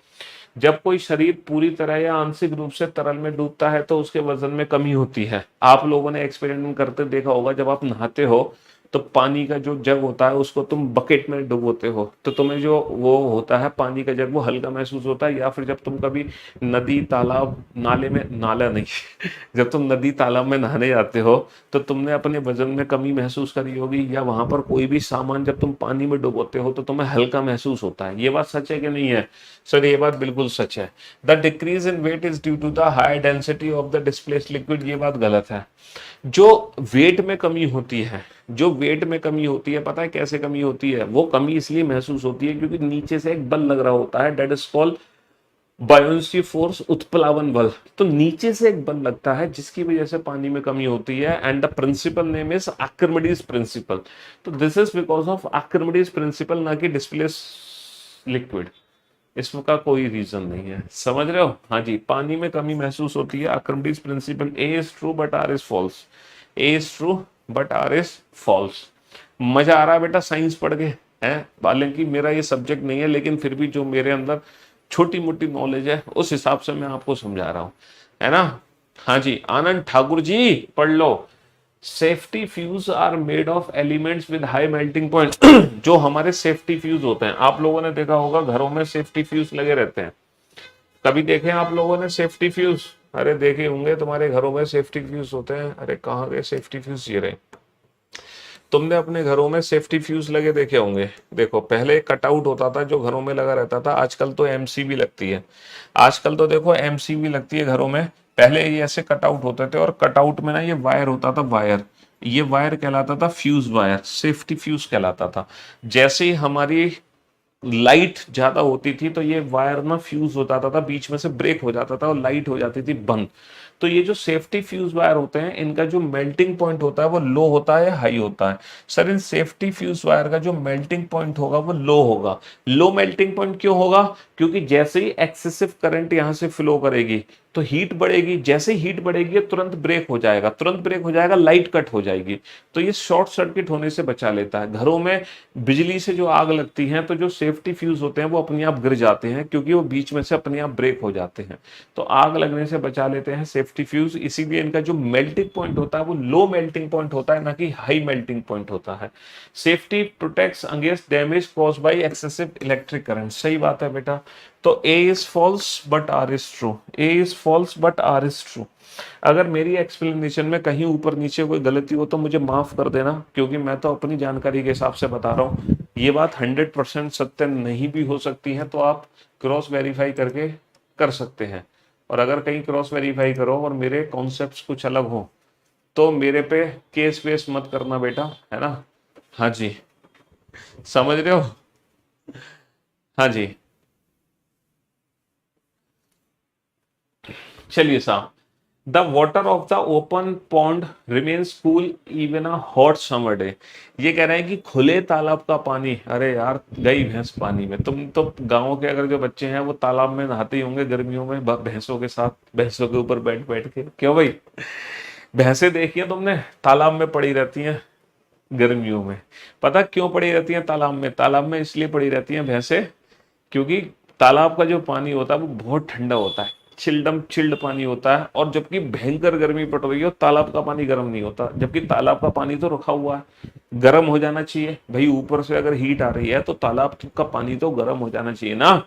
जब कोई शरीर पूरी तरह या आंशिक रूप से तरल में डूबता है तो उसके वजन में कमी होती है। आप लोगों ने एक्सपेरिमेंट करते देखा होगा, जब आप नहाते हो तो पानी का जो जग होता है उसको तुम बकेट में डुबोते हो, तो तुम्हें जो वो होता है पानी का जग वो हल्का महसूस होता है। या फिर जब तुम कभी नदी तालाब नाले में, नाला नहीं जब तुम नदी तालाब में नहाने जाते हो तो तुमने अपने वजन में कमी महसूस करी होगी, या वहां पर कोई भी सामान जब तुम पानी में डुबोते हो तो तुम्हें हल्का महसूस होता है। ये बात सच है कि नहीं है? सर, ये बात बिल्कुल सच है। The decrease in weight is due to the high density of the displaced liquid. ये बात गलत है। जो वेट में कमी होती है, जो वेट में कमी होती है, पता है कैसे कमी होती है? वो कमी इसलिए महसूस होती है क्योंकि नीचे से एक बल लग रहा होता है, that is called buoyancy force, उत्प्लावन बल। तो नीचे से एक बल लगता है जिसकी वजह से पानी में कमी होती है, and the principle name is Archimedes principle. तो this is because of Archimedes principle, ना कि डिस्प्लेस लिक्विड। इसका कोई रीजन नहीं है, समझ रहे हो? हाँ जी, पानी में कमी महसूस होती है, Archimedes principle. A is true but R is false. A is true but R is false. मजा आ रहा है बेटा साइंस पढ़ के? है, हालांकि मेरा ये सब्जेक्ट नहीं है, लेकिन फिर भी जो मेरे अंदर छोटी मोटी नॉलेज है उस हिसाब से मैं आपको समझा रहा हूं, है ना। हाँ जी, आनंद ठाकुर जी पढ़ लो। Safety fuse are made of elements with high melting point. जो हमारे सेफ्टी फ्यूज होते हैं, आप लोगों ने देखा होगा घरों में सेफ्टी फ्यूज लगे रहते हैं। कभी देखे आप लोगों ने सेफ्टी फ्यूज? अरे देखे होंगे, तुम्हारे घरों में सेफ्टी फ्यूज होते हैं। अरे कहाँ गए सेफ्टी फ्यूज? ये रहे। तुमने अपने घरों में सेफ्टी फ्यूज लगे देखे होंगे। देखो, पहले कटआउट होता था जो घरों में लगा रहता था, आजकल तो MCB लगती है। आजकल तो देखो MCB लगती है घरों में। पहले ये ऐसे कटआउट होते थे, और कटआउट में ना ये वायर होता था, वायर। ये वायर कहलाता था फ्यूज वायर, सेफ्टी फ्यूज कहलाता था। जैसे ही हमारी लाइट ज्यादा होती थी तो ये वायर ना फ्यूज हो जाता था, बीच में से ब्रेक हो जाता था और लाइट हो जाती थी बंद। तो ये जो सेफ्टी फ्यूज वायर होते हैं इनका जो मेल्टिंग पॉइंट होता है वो लो होता है या हाई होता है? सर इन सेफ्टी फ्यूज वायर का जो मेल्टिंग पॉइंट होगा वो लो होगा। लो मेल्टिंग पॉइंट क्यों होगा? क्योंकि जैसे ही एक्सेसिव करंट यहां से फ्लो करेगी तो हीट बढ़ेगी, जैसे ही हीट बढ़ेगी तुरंत ब्रेक हो जाएगा, तुरंत ब्रेक हो जाएगा, लाइट कट हो जाएगी। तो ये शॉर्ट सर्किट होने से बचा लेता है। घरों में बिजली से जो आग लगती है तो जो सेफ्टी फ्यूज होते हैं वो अपने आप गिर जाते हैं क्योंकि वो बीच में से अपने आप ब्रेक हो जाते हैं। तो आग लगने से बचा लेते हैं सेफ्टी फ्यूज, इसीलिए इनका जो मेल्टिंग पॉइंट होता है वो लो मेल्टिंग पॉइंट होता है, ना कि हाई मेल्टिंग पॉइंट होता है। Safety protects against damage caused by excessive electric current. सही बात है बेटा। तो A is false but R is true, A is false but R is true. अगर मेरी एक्सप्लेनेशन में कहीं ऊपर नीचे कोई गलती हो तो मुझे माफ कर देना, क्योंकि मैं तो अपनी जानकारी के हिसाब से बता रहा हूँ। ये बात 100% सत्य नहीं भी हो सकती है, तो आप क्रॉस वेरीफाई करके कर सकते हैं। और अगर कहीं क्रॉस वेरीफाई करो और मेरे कॉन्सेप्ट्स कुछ अलग हो तो मेरे पे केस वेस मत करना बेटा, है ना? हाँ जी, समझ रहे हो? हाँ जी, चलिए साहब। The water of the open pond remains cool even a hot summer day. ये कह रहे हैं कि खुले तालाब का पानी, अरे यार गई भैंस पानी में। तुम तो गांव के अगर जो बच्चे हैं वो तालाब में नहाते ही होंगे गर्मियों में भैंसों के साथ, भैंसों के ऊपर बैठ बैठ के। क्यों भाई? भैंसें देखी है तुमने? तालाब में पड़ी रहती हैं गर्मियों में। पता क्यों पड़ी रहती हैं तालाब में? तालाब में इसलिए पड़ी रहती हैं भैंसें क्योंकि तालाब का जो पानी होता है वो बहुत ठंडा होता है, चिल्डम चिल्ड पानी होता है। और जबकि भयंकर गर्मी पड़ रही हो तालाब का पानी गर्म नहीं होता, जबकि तालाब का पानी तो रखा हुआ है, गर्म हो जाना चाहिए भाई। ऊपर से अगर हीट आ रही है तो तालाब का पानी तो गर्म हो जाना चाहिए ना।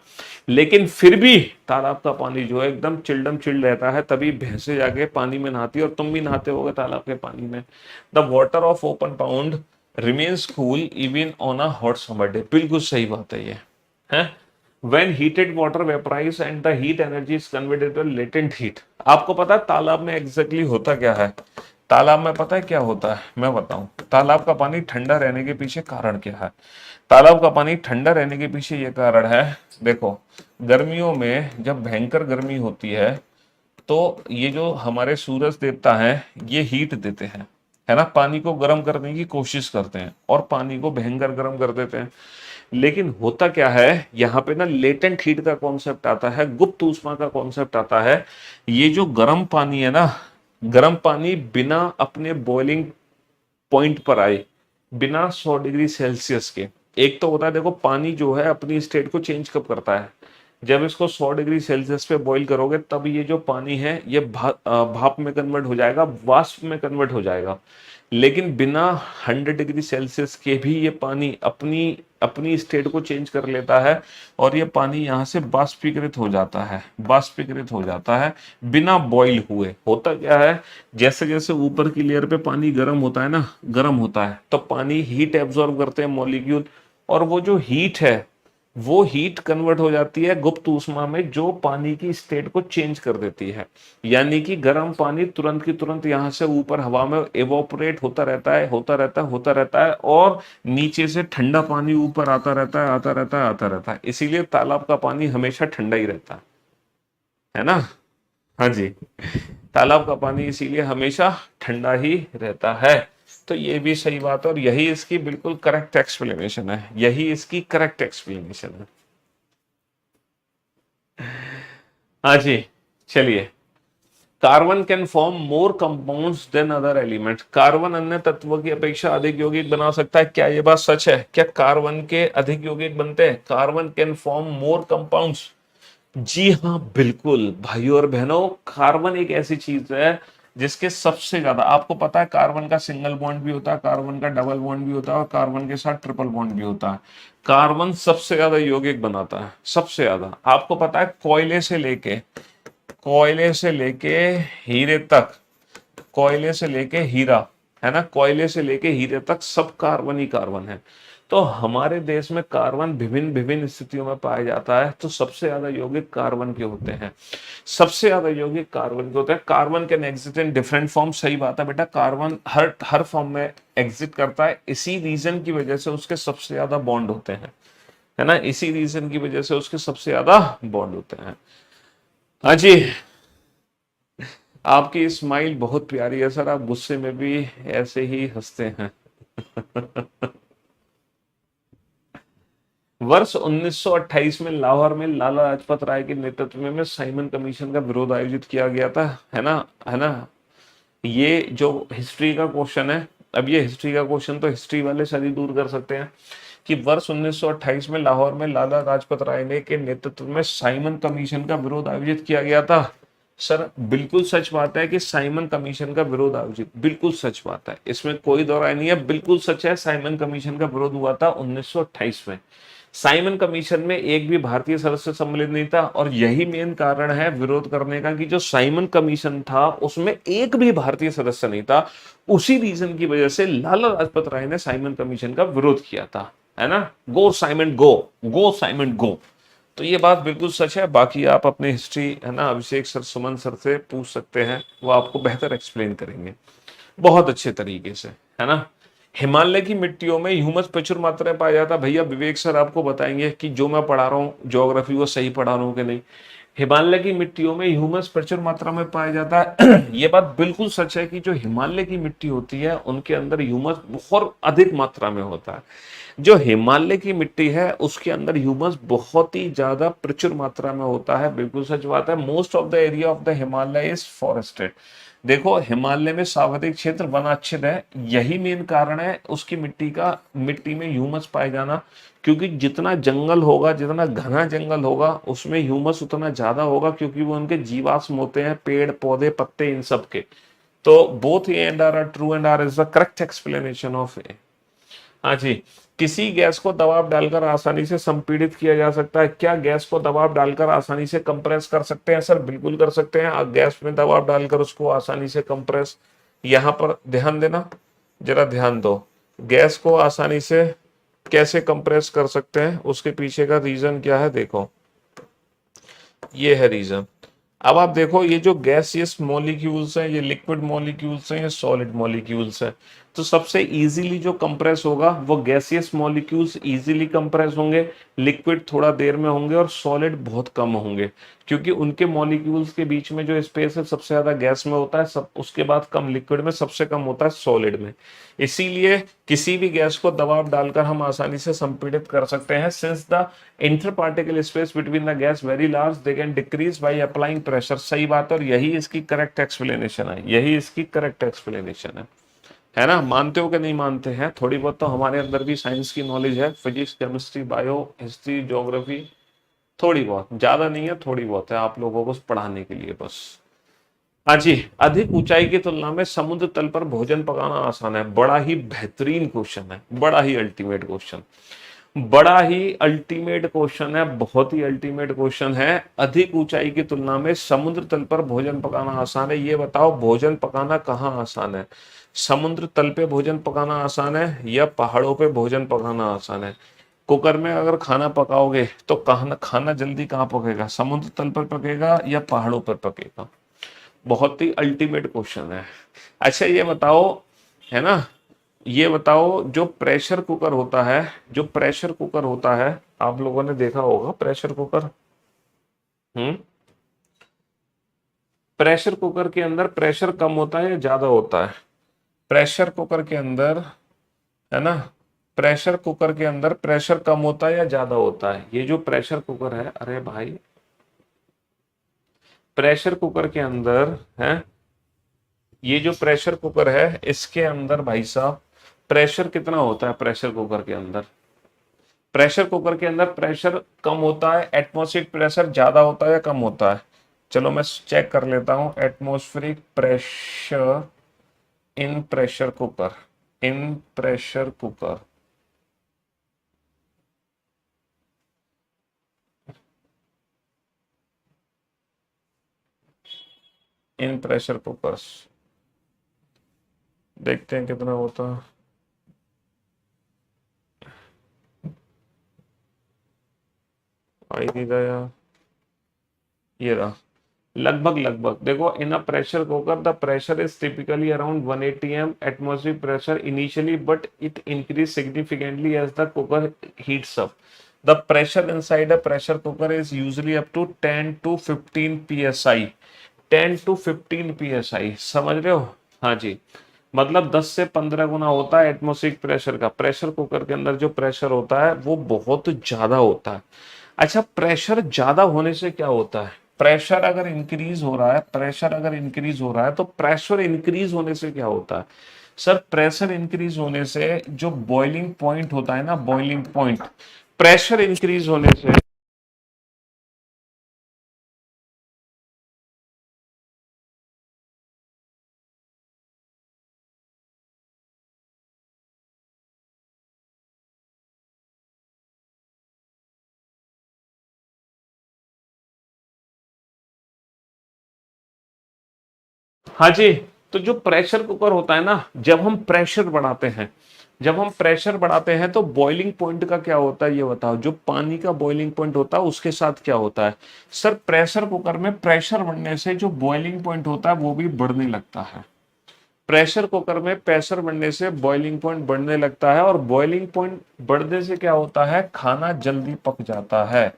लेकिन फिर भी तालाब का पानी जो है एकदम चिल्डम चिल्ड रहता है, तभी भैंसे जाके पानी में नहाती है, और तुम भी नहाते होगे तालाब के पानी में। The water of open pound remains cool even on a hot summer day. बिल्कुल सही बात है ये, है। When heated water vaporize and the heat energy is converted to latent heat। आपको पता है तालाब में एग्जैक्टली होता क्या है? तालाब में पता है क्या होता है? मैं बताऊं। तालाब का पानी ठंडा रहने के पीछे कारण क्या है? तालाब का पानी ठंडा रहने के पीछे ये कारण है, देखो, गर्मियों में जब भयंकर गर्मी होती है तो ये जो हमारे सूरज देवता हैं ये हीट देते हैं, है ना, पानी को गर्म करने की कोशिश करते हैं और पानी को भयंकर गर्म कर देते हैं। लेकिन होता क्या है यहाँ पे ना, लेटेंट हीट का कॉन्सेप्ट आता है, गुप्त ऊष्मा का कॉन्सेप्ट आता है। ये जो गर्म पानी है ना, गर्म पानी बिना अपने बॉइलिंग पॉइंट पर आए, बिना 100 डिग्री सेल्सियस के। एक तो होता है, देखो पानी जो है अपनी स्टेट को चेंज कब करता है? जब इसको 100 डिग्री सेल्सियस पे बॉईल करोगे तब ये जो पानी है ये भाप में कन्वर्ट हो जाएगा, वाष्प में कन्वर्ट हो जाएगा। लेकिन बिना 100 डिग्री सेल्सियस के भी ये पानी अपनी अपनी स्टेट को चेंज कर लेता है, और ये पानी यहाँ से बाष्पीकृत हो जाता है, बाष्पीकृत हो जाता है बिना बॉईल हुए। होता क्या है, जैसे जैसे ऊपर की लेयर पे पानी गर्म होता है ना, गर्म होता है तो पानी हीट एब्जॉर्ब करते हैं मॉलिक्यूल, और वो जो हीट है वो हीट कन्वर्ट हो जाती है गुप्त ऊष्मा में, जो पानी की स्टेट को चेंज कर देती है। यानी कि गर्म पानी तुरंत की तुरंत यहाँ से ऊपर हवा में एवोपरेट होता रहता है, होता रहता है, होता रहता है, और नीचे से ठंडा पानी ऊपर आता रहता है, आता रहता है, आता रहता है। इसीलिए तालाब का पानी हमेशा ठंडा ही रहता है ना? हाँ जी, तालाब का पानी इसीलिए हमेशा ठंडा ही रहता है। तो ये भी सही बात है, और यही इसकी बिल्कुल करेक्ट एक्सप्लेनेशन है, यही इसकी करेक्ट एक्सप्लेनेशन है। हाँ जी, चलिए। Carbon can form more compounds than other elements. Carbon अन्य तत्वों की अपेक्षा अधिक यौगिक बना सकता है, क्या ये बात सच है? क्या कार्बन के अधिक यौगिक बनते हैं? Carbon can form more compounds. जी हाँ, बिल्कुल भाइयों और बहनों, कार्बन एक ऐसी चीज है जिसके सबसे ज्यादा, आपको पता है कार्बन का सिंगल बॉन्ड भी होता है, कार्बन का डबल बॉन्ड भी होता है, और कार्बन के साथ ट्रिपल बॉन्ड भी होता है। कार्बन सबसे ज्यादा यौगिक बनाता है, सबसे ज्यादा। आपको पता है कोयले से लेके हीरे तक, कोयले से लेके हीरा, है ना, कोयले से लेके हीरे तक सब कार्बन ही कार्बन है। तो हमारे देश में कार्बन विभिन्न विभिन्न स्थितियों में पाया जाता है, तो सबसे ज्यादा यौगिक कार्बन के होते हैं, सबसे ज्यादा यौगिक कार्बन के होते हैं। Carbon can exist in different form, सही बात है बेटा, कार्बन हर हर फॉर्म में एग्जिस्ट करता है, इसी रीजन की वजह से उसके सबसे ज्यादा बॉन्ड होते हैं, है ना, इसी रीजन की वजह से उसके सबसे ज्यादा बॉन्ड होते हैं। हाँ जी, आपकी स्माइल बहुत प्यारी है सर, आप गुस्से में भी ऐसे ही हंसते हैं। वर्ष 1928 में लाहौर में लाला लाजपत राय के नेतृत्व में साइमन कमीशन का विरोध आयोजित किया गया था, है ना, है ना। ये जो हिस्ट्री का क्वेश्चन है, अब ये हिस्ट्री का क्वेश्चन तो हिस्ट्री वाले सभी दूर कर सकते हैं कि वर्ष 1928 में लाहौर में लाला लाजपत राय ने के नेतृत्व में साइमन कमीशन का विरोध आयोजित किया गया था। सर बिल्कुल सच बात है कि साइमन कमीशन का विरोध आयोजित, बिल्कुल सच बात है, इसमें कोई दो राय नहीं है, बिल्कुल सच है, साइमन कमीशन का विरोध हुआ था 1928 में। साइमन कमीशन में एक भी भारतीय सदस्य सम्मिलित नहीं था, और यही मेन कारण है विरोध करने का कि जो साइमन कमीशन था उसमें एक भी भारतीय सदस्य नहीं था। उसी रीजन की वजह से लाला लाजपत राय ने साइमन कमीशन का विरोध किया था, है ना। Go Simon go, go Simon go. तो ये बात बिल्कुल सच है। बाकी आप अपने हिस्ट्री, है ना, अभिषेक सर, सुमन सर से पूछ सकते हैं, वो आपको बेहतर एक्सप्लेन करेंगे बहुत अच्छे तरीके से, है ना। हिमालय की मिट्टियों में ह्यूमस प्रचुर मात्रा में पाया जाता है। भैया विवेक सर आपको बताएंगे कि जो मैं पढ़ा रहा हूँ ज्योग्राफी वो सही पढ़ा रहा हूँ कि नहीं। हिमालय की मिट्टियों में ह्यूमस प्रचुर मात्रा में पाया जाता है। ये बात बिल्कुल सच है कि जो हिमालय की मिट्टी होती है उनके अंदर ह्यूमस बहुत अधिक मात्रा में होता है। जो हिमालय की मिट्टी है उसके अंदर ह्यूमस बहुत ही ज्यादा प्रचुर मात्रा में होता है, बिल्कुल सच बात है। Most of the area of the Himalaya is forested. देखो हिमालय में सार्वत्रिक क्षेत्र वनाच्छिद है, यही मेन कारण है उसकी मिट्टी का, मिट्टी में ह्यूमस पाए जाना, क्योंकि जितना जंगल होगा, जितना घना जंगल होगा उसमें ह्यूमस उतना ज्यादा होगा, क्योंकि वो उनके जीवाश्म होते हैं, पेड़ पौधे पत्ते इन सब के। तो both A and R true and R is the correct explanation of A. हाँ जी, किसी गैस को दबाव डालकर आसानी से संपीड़ित किया जा सकता है। क्या गैस को दबाव डालकर आसानी से कंप्रेस कर सकते हैं? सर बिल्कुल कर सकते हैं। आप गैस में दबाव डालकर उसको आसानी से कंप्रेस, यहाँ पर ध्यान देना, जरा ध्यान दो, गैस को आसानी से कैसे कंप्रेस कर सकते हैं, उसके पीछे का रीजन क्या है, देखो ये है रीजन। अब आप देखो ये जो गैसियस मॉलिक्यूल्स हैं, ये लिक्विड मॉलिक्यूल्स हैं, ये सॉलिड मॉलिक्यूल्स हैं। तो सबसे इजीली जो कंप्रेस होगा वो गैसियस मॉलिक्यूल्स इजीली कंप्रेस होंगे, लिक्विड थोड़ा देर में होंगे, और सॉलिड बहुत कम होंगे, क्योंकि उनके मॉलिक्यूल्स के बीच में जो स्पेस है सबसे ज्यादा गैस में होता है, सब उसके बाद कम लिक्विड में, सबसे कम होता है सॉलिड में। इसीलिए किसी भी गैस को दबाव डालकर हम आसानी से संपीड़ित कर सकते हैं। Since the inter particle space between the gas very large, they can decrease by applying pressure. सही बात है, और यही इसकी करेक्ट एक्सप्लेनेशन है, यही इसकी करेक्ट एक्सप्लेनेशन है ना। मानते हो कि नहीं मानते हैं? थोड़ी बहुत तो हमारे अंदर भी साइंस की नॉलेज है, physics chemistry bio history geography, थोड़ी बहुत, ज्यादा नहीं है, थोड़ी बहुत है आप लोगों को पढ़ाने के लिए बस। हाँ जी, अधिक ऊंचाई की तुलना में समुद्र तल पर भोजन पकाना आसान है। बड़ा ही बेहतरीन क्वेश्चन है, बड़ा ही अल्टीमेट क्वेश्चन, बड़ा ही अल्टीमेट क्वेश्चन है, बहुत ही अल्टीमेट क्वेश्चन है। अधिक ऊंचाई की तुलना में समुद्र तल पर भोजन पकाना आसान है। ये बताओ भोजन पकाना कहाँ आसान है? समुद्र तल पे भोजन पकाना आसान है या पहाड़ों पे भोजन पकाना आसान है? कुकर में अगर खाना पकाओगे तो खाना खाना जल्दी कहाँ पकेगा, समुद्र तल पर पकेगा या पहाड़ों पर पकेगा? बहुत ही अल्टीमेट क्वेश्चन है। अच्छा ये बताओ, है ना, ये बताओ जो प्रेशर कुकर होता है, जो प्रेशर कुकर होता है, आप लोगों ने देखा होगा प्रेशर कुकर। हम्म, प्रेशर कुकर के अंदर प्रेशर कम होता है या ज्यादा होता है? प्रेशर कुकर के अंदर, है ना, प्रेशर कुकर के अंदर प्रेशर कम होता है या ज्यादा होता है? ये जो प्रेशर कुकर है, अरे भाई, प्रेशर कुकर के अंदर है, ये जो प्रेशर कुकर है इसके अंदर भाई साहब प्रेशर कितना होता है? प्रेशर कुकर के अंदर, प्रेशर कुकर के अंदर प्रेशर कम होता है, एटमॉस्फेरिक प्रेशर ज्यादा होता है या कम होता है? चलो मैं चेक कर लेता हूं, atmospheric pressure in pressure cooker, in pressure cooker, in pressure cookers, देखते हैं कितना होता है। आई दी यार, ये रहा। लगभग लगभग देखो, in a pressure cooker the pressure is typically around 180 M atmospheric pressure initially, but it increase significantly as the cooker heats up. The pressure inside a pressure cooker is usually up to 10 to 15 psi। 10 to 15 psi, समझ रहे हो? हाँ जी, मतलब 10 से 15 गुना होता है atmospheric pressure का। Pressure cooker के अंदर जो प्रेशर होता है वो बहुत ज्यादा होता है। अच्छा, प्रेशर ज्यादा होने से क्या होता है? प्रेशर अगर इंक्रीज हो रहा है, प्रेशर अगर इंक्रीज हो रहा है तो प्रेशर इंक्रीज होने से क्या होता है? सर, प्रेशर इंक्रीज होने से जो बॉइलिंग पॉइंट होता है ना, बॉइलिंग पॉइंट, प्रेशर इंक्रीज होने से। हाँ जी, तो जो प्रेशर कुकर होता है ना, जब हम प्रेशर बढ़ाते हैं, जब हम प्रेशर बढ़ाते हैं तो बॉइलिंग पॉइंट का क्या होता है ये बताओ। जो पानी का बॉइलिंग पॉइंट होता है उसके साथ क्या होता है? सर, प्रेशर कुकर में प्रेशर बढ़ने से जो बॉइलिंग पॉइंट होता है वो भी बढ़ने लगता है। प्रेशर कुकर में प्रेशर बढ़ने से बॉइलिंग पॉइंट बढ़ने लगता है, और बॉइलिंग पॉइंट बढ़ने से क्या होता है? खाना जल्दी पक जाता है।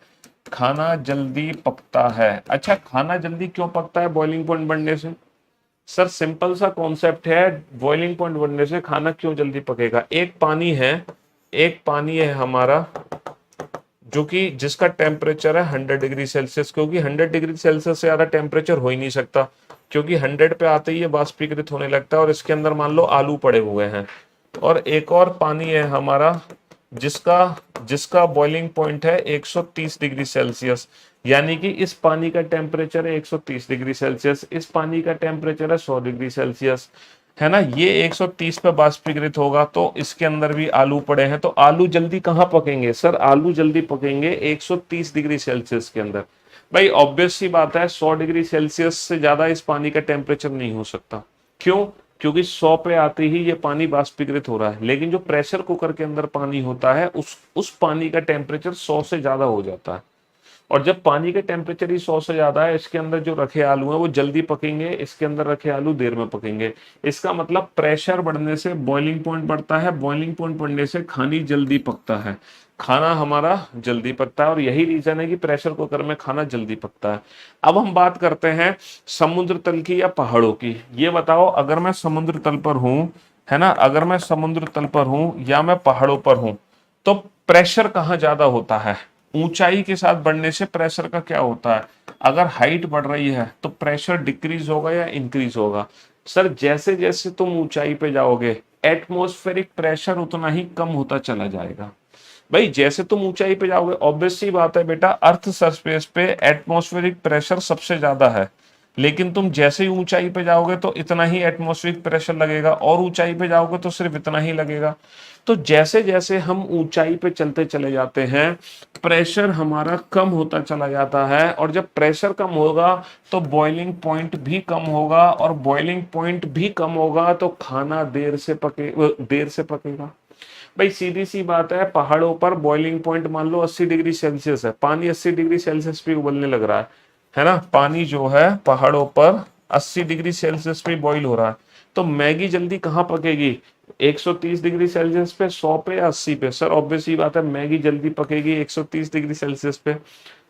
खाना जल्दी पकता है। अच्छा, खाना जल्दी क्यों पकता है बॉइलिंग पॉइंट बढ़ने से? सर, सिंपल सा कॉन्सेप्ट है, बॉइलिंग पॉइंट बढ़ने से खाना क्यों जल्दी पकेगा। एक पानी है, एक पानी है हमारा, जो कि जिसका टेम्परेचर है 100 डिग्री सेल्सियस, क्योंकि 100 डिग्री सेल्सियस से ज्यादा टेम्परेचर हो ही नहीं सकता, क्योंकि 100 पे आते ही ये वाष्पीकृत होने लगता है, और इसके अंदर मान लो आलू पड़े हुए हैं। और एक और पानी है हमारा, जिसका जिसका बॉइलिंग पॉइंट है 130 डिग्री सेल्सियस, यानी कि इस पानी का टेम्परेचर है 130 डिग्री सेल्सियस, इस पानी का टेम्परेचर है 100 डिग्री सेल्सियस, है ना। ये 130 पे वाष्पीकृत होगा, तो इसके अंदर भी आलू पड़े हैं, तो आलू जल्दी कहाँ पकेंगे? सर, आलू जल्दी पकेंगे 130 डिग्री सेल्सियस के अंदर। भाई ऑब्वियस सी बात है, 100 डिग्री सेल्सियस से ज्यादा इस पानी का टेम्परेचर नहीं हो सकता। क्यों? क्योंकि 100 पे आते ही ये पानी वाष्पीकृत हो रहा है, लेकिन जो प्रेशर कुकर के अंदर पानी होता है उस पानी का टेम्परेचर 100 से ज्यादा हो जाता है। और जब पानी के टेम्परेचर ही 100 से ज्यादा है, इसके अंदर जो रखे आलू हैं वो जल्दी पकेंगे, इसके अंदर रखे आलू देर में पकेंगे। इसका मतलब प्रेशर बढ़ने से बॉइलिंग पॉइंट बढ़ता है, बॉइलिंग पॉइंट बढ़ने से खानी जल्दी पकता है, खाना हमारा जल्दी पकता है, और यही रीजन है कि प्रेशर कुकर में खाना जल्दी पकता है। अब हम बात करते हैं समुद्र तल की या पहाड़ों की। ये बताओ, अगर मैं समुद्र तल पर हूं, है ना, अगर मैं समुद्र तल पर हूं या मैं पहाड़ों पर हूं, तो प्रेशर कहाँ ज्यादा होता है? ऊंचाई के साथ बढ़ने से प्रेशर का क्या होता है? अगर हाइट बढ़ रही है तो प्रेशर डिक्रीज होगा या इंक्रीज होगा? सर, जैसे जैसे तुम ऊंचाई पे जाओगे एटमॉस्फेरिक प्रेशर उतना ही कम होता चला जाएगा। भाई, जैसे तुम ऊंचाई पे जाओगे, ऑब्वियस सी बात है बेटा, अर्थ सरफेस पे एटमॉस्फेरिक प्रेशर सबसे ज्यादा है, लेकिन तुम जैसे ही ऊंचाई पे जाओगे तो इतना ही एटमॉस्फेरिक प्रेशर लगेगा, और ऊंचाई पे जाओगे तो सिर्फ इतना ही लगेगा। तो जैसे जैसे हम ऊंचाई पे चलते चले जाते हैं, प्रेशर हमारा कम होता चला जाता है, और जब प्रेशर कम होगा तो बॉइलिंग पॉइंट भी कम होगा, और बॉइलिंग पॉइंट भी कम होगा तो खाना देर से पकेगा। भाई सीधी सी बात है, पहाड़ों पर बॉइलिंग पॉइंट मान लो 80 डिग्री सेल्सियस है, पानी 80 डिग्री सेल्सियस पे उबलने लग रहा है ना। पानी जो है पहाड़ों पर 80 डिग्री सेल्सियस पे बॉईल हो रहा है, तो मैगी जल्दी कहाँ पकेगी? 130 डिग्री सेल्सियस पे, 100 पे या 80 पे? सर ऑब्वियस ही बात है, मैगी जल्दी पकेगी 130 डिग्री सेल्सियस पे।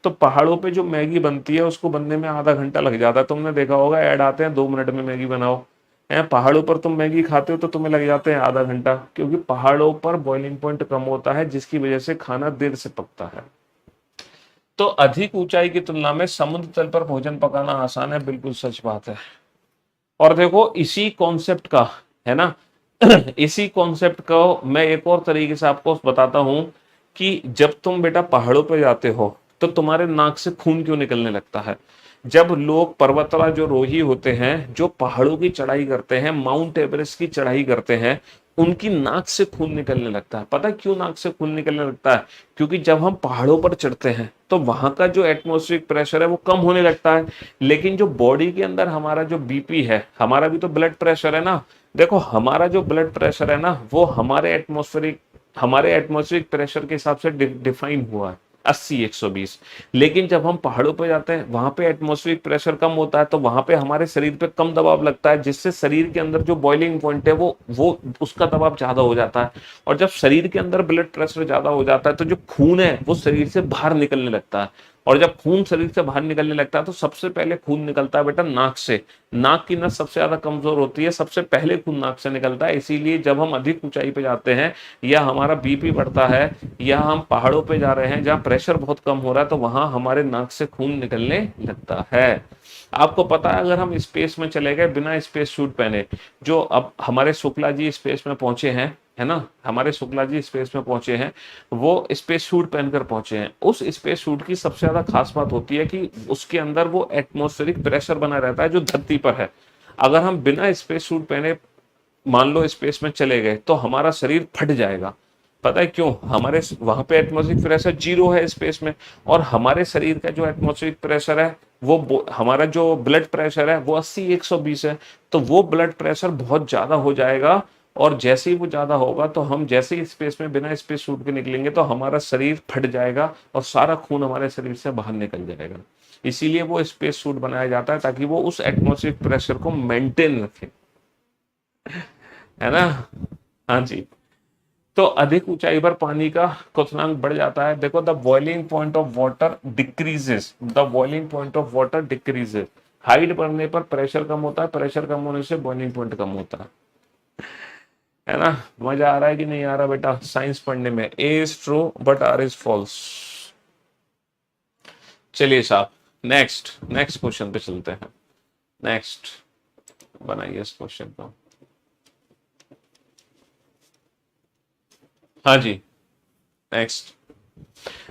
तो पहाड़ों पे जो मैगी बनती है उसको बनने में आधा घंटा लग जाता है। तुमने देखा होगा, ऐड आते हैं 2 मिनट में मैगी बनाओ। पहाड़ों पर तुम मैगी खाते हो तो तुम्हें लग जाते हैं आधा घंटा, क्योंकि पहाड़ों पर बॉइलिंग पॉइंट कम होता है, जिसकी वजह से खाना देर से पकता है। तो अधिक ऊंचाई की तुलना में समुद्र तल पर भोजन पकाना आसान है, बिल्कुल सच बात है। और देखो, इसी कॉन्सेप्ट का, है ना, इसी कॉन्सेप्ट को मैं एक और तरीके से आपको बताता हूं कि जब तुम बेटा पहाड़ों पे जाते हो तो तुम्हारे नाक से खून क्यों निकलने लगता है? जब लोग पर्वतरा जो रोही होते हैं, जो पहाड़ों की चढ़ाई करते हैं, माउंट एवरेस्ट की चढ़ाई करते हैं, उनकी नाक से खून निकलने लगता है। पता है क्यों नाक से खून निकलने लगता है? क्योंकि जब हम पहाड़ों पर चढ़ते हैं तो वहां का जो एटमॉस्फेरिक प्रेशर है वो कम होने लगता है, लेकिन जो बॉडी के अंदर हमारा जो बीपी है, हमारा भी तो ब्लड प्रेशर है ना। देखो, हमारा जो ब्लड प्रेशर है ना, वो हमारे एटमॉस्फेरिक प्रेशर के हिसाब से डिफाइन हुआ है। 80-120। लेकिन जब हम पहाड़ों पे जाते हैं वहां पे एटमॉस्फेरिक प्रेशर कम होता है, तो वहां पे हमारे शरीर पे कम दबाव लगता है, जिससे शरीर के अंदर जो बॉइलिंग पॉइंट है वो उसका दबाव ज्यादा हो जाता है। और जब शरीर के अंदर ब्लड प्रेशर ज्यादा हो जाता है तो जो खून है वो शरीर से बाहर निकलने लगता है। और जब खून शरीर से बाहर निकलने लगता है तो सबसे पहले खून निकलता है बेटा नाक से। नाक की नस सबसे ज्यादा कमजोर होती है, सबसे पहले खून नाक से निकलता है। इसीलिए जब हम अधिक ऊंचाई पे जाते हैं या हमारा बीपी बढ़ता है या हम पहाड़ों पे जा रहे हैं जहाँ प्रेशर बहुत कम हो रहा है, तो वहां हमारे नाक से खून निकलने लगता है। आपको पता है अगर हम स्पेस में चले गए बिना स्पेस सूट पहने, जो अब हमारे शुक्ला जी स्पेस में पहुंचे हैं, है ना, हमारे शुक्ला जी स्पेस में पहुंचे हैं, वो स्पेस सूट पहनकर पहुंचे हैं। उस स्पेस सूट की सबसे ज्यादा खास बात होती है कि उसके अंदर वो एटमॉस्फेरिक प्रेशर बना रहता है जो धरती पर है। अगर हम बिना स्पेस सूट पहने मान लो स्पेस में चले गए तो हमारा शरीर फट जाएगा। पता है क्यों? हमारे वहां पे एटमॉस्फेरिक प्रेशर जीरो है स्पेस में, और हमारे शरीर का जो एटमॉस्फेरिक प्रेशर है वो हमारा जो ब्लड प्रेशर है वो 80-120 है। तो वो ब्लड प्रेशर बहुत ज्यादा हो जाएगा, और जैसे ही वो ज्यादा होगा तो हम जैसे ही स्पेस में बिना स्पेस सूट के निकलेंगे तो हमारा शरीर फट जाएगा और सारा खून हमारे शरीर से बाहर निकल जाएगा। इसीलिए वो स्पेस सूट बनाया जाता है ताकि वो उस एटमॉस्फेरिक प्रेशर को मेंटेन रखे, है ना। हाँ जी। तो अधिक ऊंचाई पर पानी का क्वथनांक बढ़ जाता है। देखो, the boiling point of water decreases, the boiling point of water decreases. Height बढ़ने पर प्रेशर कम होता है, प्रेशर कम होने से बॉइलिंग पॉइंट कम होता है ना। मजा आ रहा है कि नहीं आ रहा बेटा साइंस पढ़ने में? A is true but R is false. चलिए साहब, नेक्स्ट नेक्स्ट क्वेश्चन पे चलते हैं। नेक्स्ट बनाइए इस क्वेश्चन को। हाँ जी, नेक्स्ट।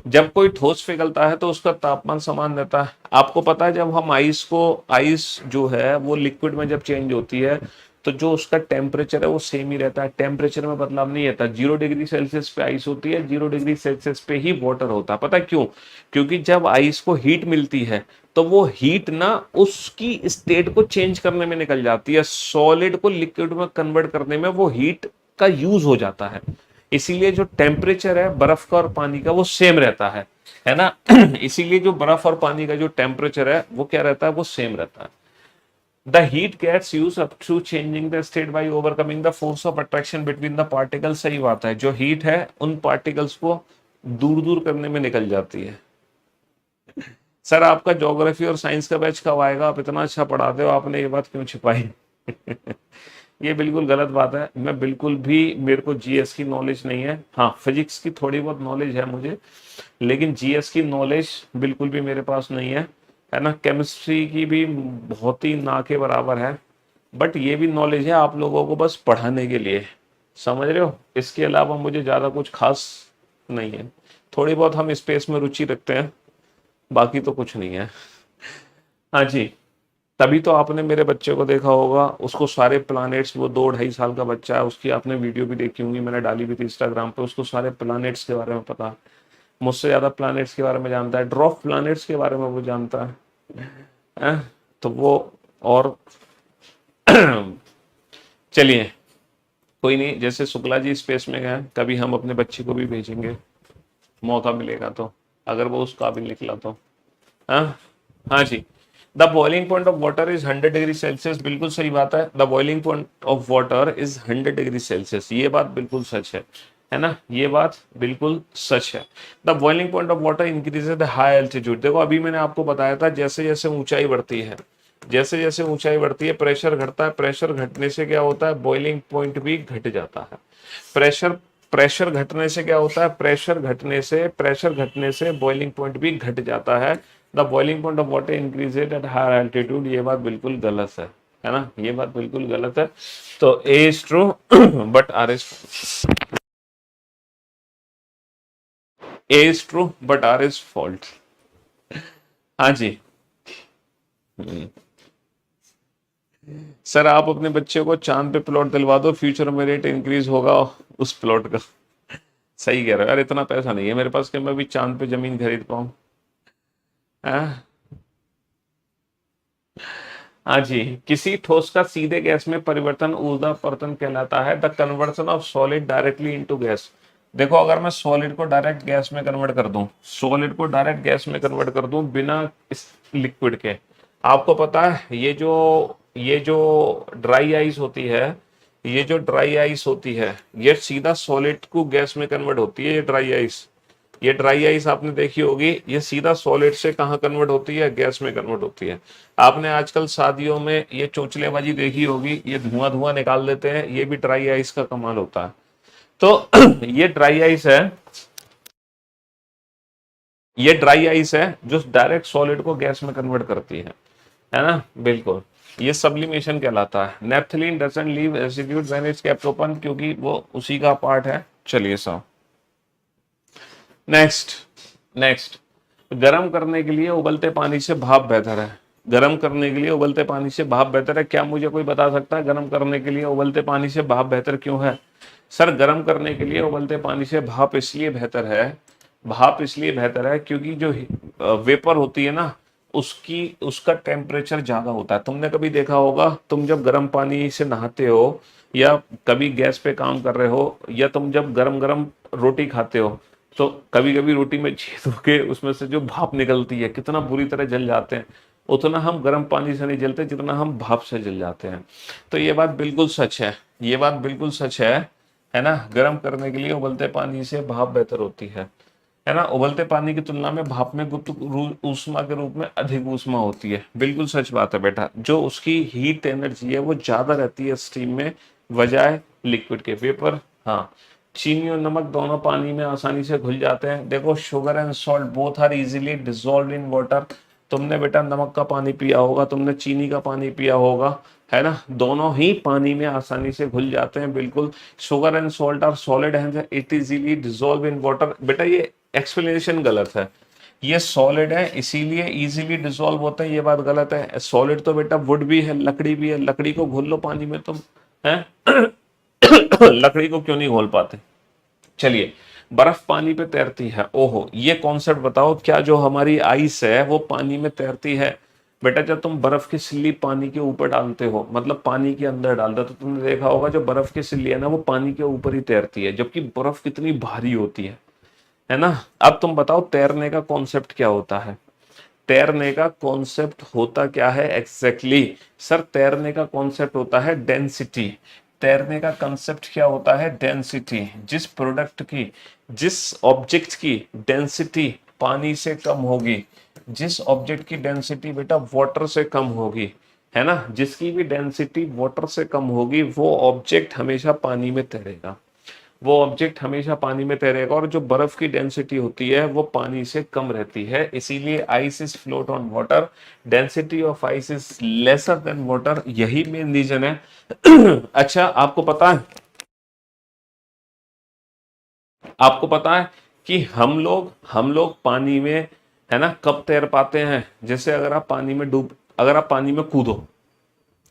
जब कोई ठोस पिघलता है तो उसका तापमान समान रहता है। आपको पता है जब हम आइस जो है वो लिक्विड में जब चेंज होती है तो जो उसका टेम्परेचर है वो सेम ही रहता है, टेम्परेचर में बदलाव नहीं आता। 0 डिग्री सेल्सियस पे आइस होती है, 0 डिग्री सेल्सियस पे ही वाटर होता है। पता है क्यों? क्योंकि जब आइस को हीट मिलती है तो वो हीट ना उसकी स्टेट को चेंज करने में निकल जाती है, सॉलिड को लिक्विड में कन्वर्ट करने में वो हीट का यूज हो जाता है। इसीलिए जो टेम्परेचर है बर्फ का और पानी का वो सेम रहता है ना। इसीलिए जो बर्फ और पानी का जो टेम्परेचर है वो क्या रहता है, वो सेम रहता है। The heat gets used up to changing the state by overcoming the force of attraction between the particles। सही बात है, जो हीट है उन पार्टिकल्स को दूर दूर करने में निकल जाती है। सर आपका ज्योग्राफी और साइंस का बैच कब आएगा? आप इतना अच्छा पढ़ाते हो, आपने ये बात क्यों छिपाई? ये बिल्कुल गलत बात है। मैं बिल्कुल भी, मेरे को जीएस की नॉलेज नहीं है। हाँ, फिजिक्स की थोड़ी बहुत नॉलेज है मुझे, लेकिन जीएस की नॉलेज बिल्कुल भी मेरे पास नहीं है ना। केमिस्ट्री की भी बहुत ही ना के बराबर है, बट ये भी नॉलेज है आप लोगों को बस पढ़ाने के लिए, समझ रहे हो। इसके अलावा मुझे ज़्यादा कुछ खास नहीं है। थोड़ी बहुत हम स्पेस में रुचि रखते हैं, बाकी तो कुछ नहीं है। हाँ जी। तभी तो आपने मेरे बच्चे को देखा होगा, उसको सारे प्लैनेट्स, वो 2-2.5 साल का बच्चा है, उसकी आपने वीडियो भी देखी होंगी, मैंने डाली भी थी इंस्टाग्राम पे। उसको सारे प्लैनेट्स के बारे में पता, मुझसे ज्यादा प्लैनेट्स के बारे में जानता है, ड्रॉफ प्लैनेट्स के बारे में वो जानता है। तो वो और चलिए, कोई नहीं, जैसे शुक्ला जी स्पेस में गए, कभी हम अपने बच्चे को भी भेजेंगे, मौका मिलेगा तो, अगर वो उस काबिल निकला तो। हाँ हाँ जी। The boiling point of water is 100 degree Celsius. बिल्कुल सही बात है, the boiling point of water is 100 degree Celsius. ये बात बिल्कुल सच है ना, ये बात बिल्कुल सच है। The boiling point of water increases the high altitude. देखो अभी मैंने आपको बताया था, जैसे जैसे ऊंचाई बढ़ती है, जैसे जैसे ऊंचाई बढ़ती है प्रेशर घटता है, प्रेशर घटने से क्या होता है, बॉइलिंग पॉइंट भी घट जाता है। प्रेशर प्रेशर घटने से क्या होता है, प्रेशर घटने से बॉइलिंग पॉइंट भी घट जाता है। The boiling point of water increased at higher altitude. ये बात बिल्कुल गलत है ना, ये बात बिल्कुल गलत है। तो A is true but R is, A is true but R is fault. हाँ जी। सर आप अपने बच्चे को चांद पे प्लॉट दिलवा दो, फ्यूचर में रेट इंक्रीज होगा उस प्लॉट का। सही कह रहे हो यार, इतना पैसा नहीं है मेरे पास कि मैं भी चांद पे जमीन खरीद पाऊं। हाँ हाँ जी। किसी ठोस का सीधे गैस में परिवर्तन ऊर्ध्वापवर्तन कहलाता है, the conversion of solid directly into gas. देखो अगर मैं सॉलिड को डायरेक्ट गैस में कन्वर्ट कर दूं, सॉलिड को डायरेक्ट गैस में कन्वर्ट कर दूं बिना इस लिक्विड के, आपको पता है ये जो ड्राई आइस होती है, ये जो ड्राई आइस होती है ये सीधा सॉलिड को गैस में कन्वर्ट होती है। ये ड्राई आइस आपने देखी होगी, ये सीधा सॉलिड से कहाँ कन्वर्ट होती है, गैस में कन्वर्ट होती है। आपने आजकल शादियों में ये चोचलेबाजी देखी होगी, ये धुआं धुआं निकाल देते हैं, ये भी ड्राई आइस का कमाल होता है। तो ये ड्राई आइस है, ये ड्राई आइस है जो डायरेक्ट सॉलिड को गैस में कन्वर्ट करती है ना, बिल्कुल। ये सब्लिमेशन कहलाता है। Naphthalene doesn't leave residue when it's kept open, क्योंकि वो उसी का पार्ट है। चलिए साहब, नेक्स्ट नेक्स्ट गरम करने के लिए उबलते पानी से भाप बेहतर है। गरम करने के लिए उबलते पानी से भाप बेहतर है। क्या मुझे कोई बता सकता है गरम करने के लिए उबलते पानी से भाप बेहतर क्यों है? सर गरम करने के लिए उबलते पानी से भाप इसलिए बेहतर है, भाप इसलिए बेहतर है क्योंकि जो वेपर होती है ना, उसका टेम्परेचर ज्यादा होता है। तुमने कभी देखा होगा, तुम जब गर्म पानी से नहाते हो या कभी गैस पे काम कर रहे हो या तुम जब गरम गरम रोटी खाते हो, तो कभी कभी रोटी में छेद होके उसमें से जो भाप निकलती है कितना बुरी तरह जल जाते हैं। उतना हम गर्म पानी से नहीं जलते जितना हम भाप से जल जाते हैं। तो ये बात बिल्कुल सच है, ये बात बिल्कुल सच है ना। गर्म करने के लिए उबलते पानी से भाप बेहतर होती है ना। उबलते पानी की तुलना में भाप में गुप्त ऊष्मा के रूप में अधिक ऊष्मा होती है। बिल्कुल सच बात है बेटा, जो उसकी हीट एनर्जी है वो ज्यादा रहती है स्टीम में बजाय लिक्विड के। वेपर, हाँ। चीनी और नमक दोनों पानी में आसानी से घुल जाते हैं। देखो sugar and salt both are easily dissolve in water. तुमने बेटा नमक का पानी पिया होगा, तुमने चीनी का पानी पिया होगा, है ना, दोनों ही पानी में आसानी से घुल जाते हैं। बिल्कुल, sugar and salt are solid and it easily dissolve in water. बेटा ये एक्सप्लेनेशन गलत है। ये सॉलिड है इसीलिए इजीली डिसॉल्व होते हैं, ये बात गलत है। सॉलिड तो बेटा वुड भी है, लकड़ी भी है, लकड़ी को घोल लो पानी में तुम, है लकड़ी को क्यों नहीं घोल पाते? चलिए, बर्फ पानी पे तैरती है। ओहो, ये कॉन्सेप्ट बताओ, क्या जो हमारी आइस है वो पानी में तैरती है? बेटा जब तुम बर्फ की सिल्ली पानी के ऊपर डालते हो, मतलब पानी के अंदर डालते हो, तो तुमने देखा होगा जो बर्फ की सिल्ली है ना वो पानी के ऊपर ही तैरती है, जबकि बर्फ कितनी भारी होती है ना। अब तुम बताओ तैरने का कॉन्सेप्ट क्या होता है? तैरने का कॉन्सेप्ट होता क्या है एग्जैक्टली सर? तैरने का कॉन्सेप्ट होता है डेंसिटी। तैरने का कंसेप्ट क्या होता है? डेंसिटी। जिस प्रोडक्ट की, जिस ऑब्जेक्ट की डेंसिटी पानी से कम होगी, जिस ऑब्जेक्ट की डेंसिटी बेटा वाटर से कम होगी, है ना, जिसकी भी डेंसिटी वाटर से कम होगी वो ऑब्जेक्ट हमेशा पानी में तैरेगा। वो ऑब्जेक्ट हमेशा पानी में तैरेगा। और जो बर्फ की डेंसिटी होती है वो पानी से कम रहती है, इसीलिए ice is float on water, density of ice is lesser than water, यही मेन रीजन है। अच्छा, आपको पता है कि हम लोग पानी में, है ना, कब तैर पाते हैं? जैसे अगर आप पानी में कूदो,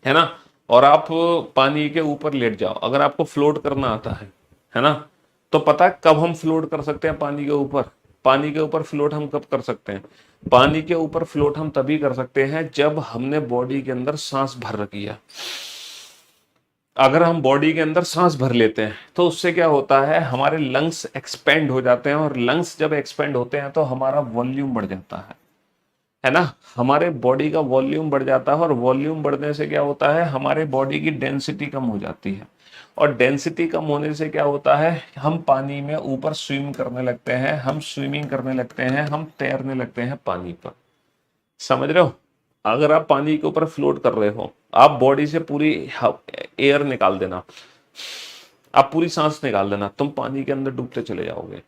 है ना, और आप पानी के ऊपर लेट जाओ, अगर आपको फ्लोट करना आता है ना, तो पता है कब हम फ्लोट कर सकते हैं पानी के ऊपर? पानी के ऊपर फ्लोट हम कब कर सकते हैं? पानी के ऊपर फ्लोट हम तभी कर सकते हैं जब हमने बॉडी के अंदर सांस भर रखी है। अगर हम बॉडी के अंदर सांस भर लेते हैं तो उससे क्या होता है, हमारे लंग्स एक्सपेंड हो जाते हैं, और लंग्स जब एक्सपेंड होते हैं तो हमारा वॉल्यूम बढ़ जाता है ना। हमारे बॉडी का वॉल्यूम बढ़ जाता है, और वॉल्यूम बढ़ने से क्या होता है, हमारे बॉडी की डेंसिटी कम हो जाती है। और डेंसिटी कम होने से क्या होता है, हम पानी में ऊपर स्विम करने लगते हैं, हम स्विमिंग करने लगते हैं, हम तैरने लगते हैं पानी पर। समझ रहे हो? अगर आप पानी के ऊपर फ्लोट कर रहे हो, आप बॉडी से पूरी एयर निकाल देना, आप पूरी सांस निकाल देना, तुम पानी के अंदर डूबते चले जाओगे।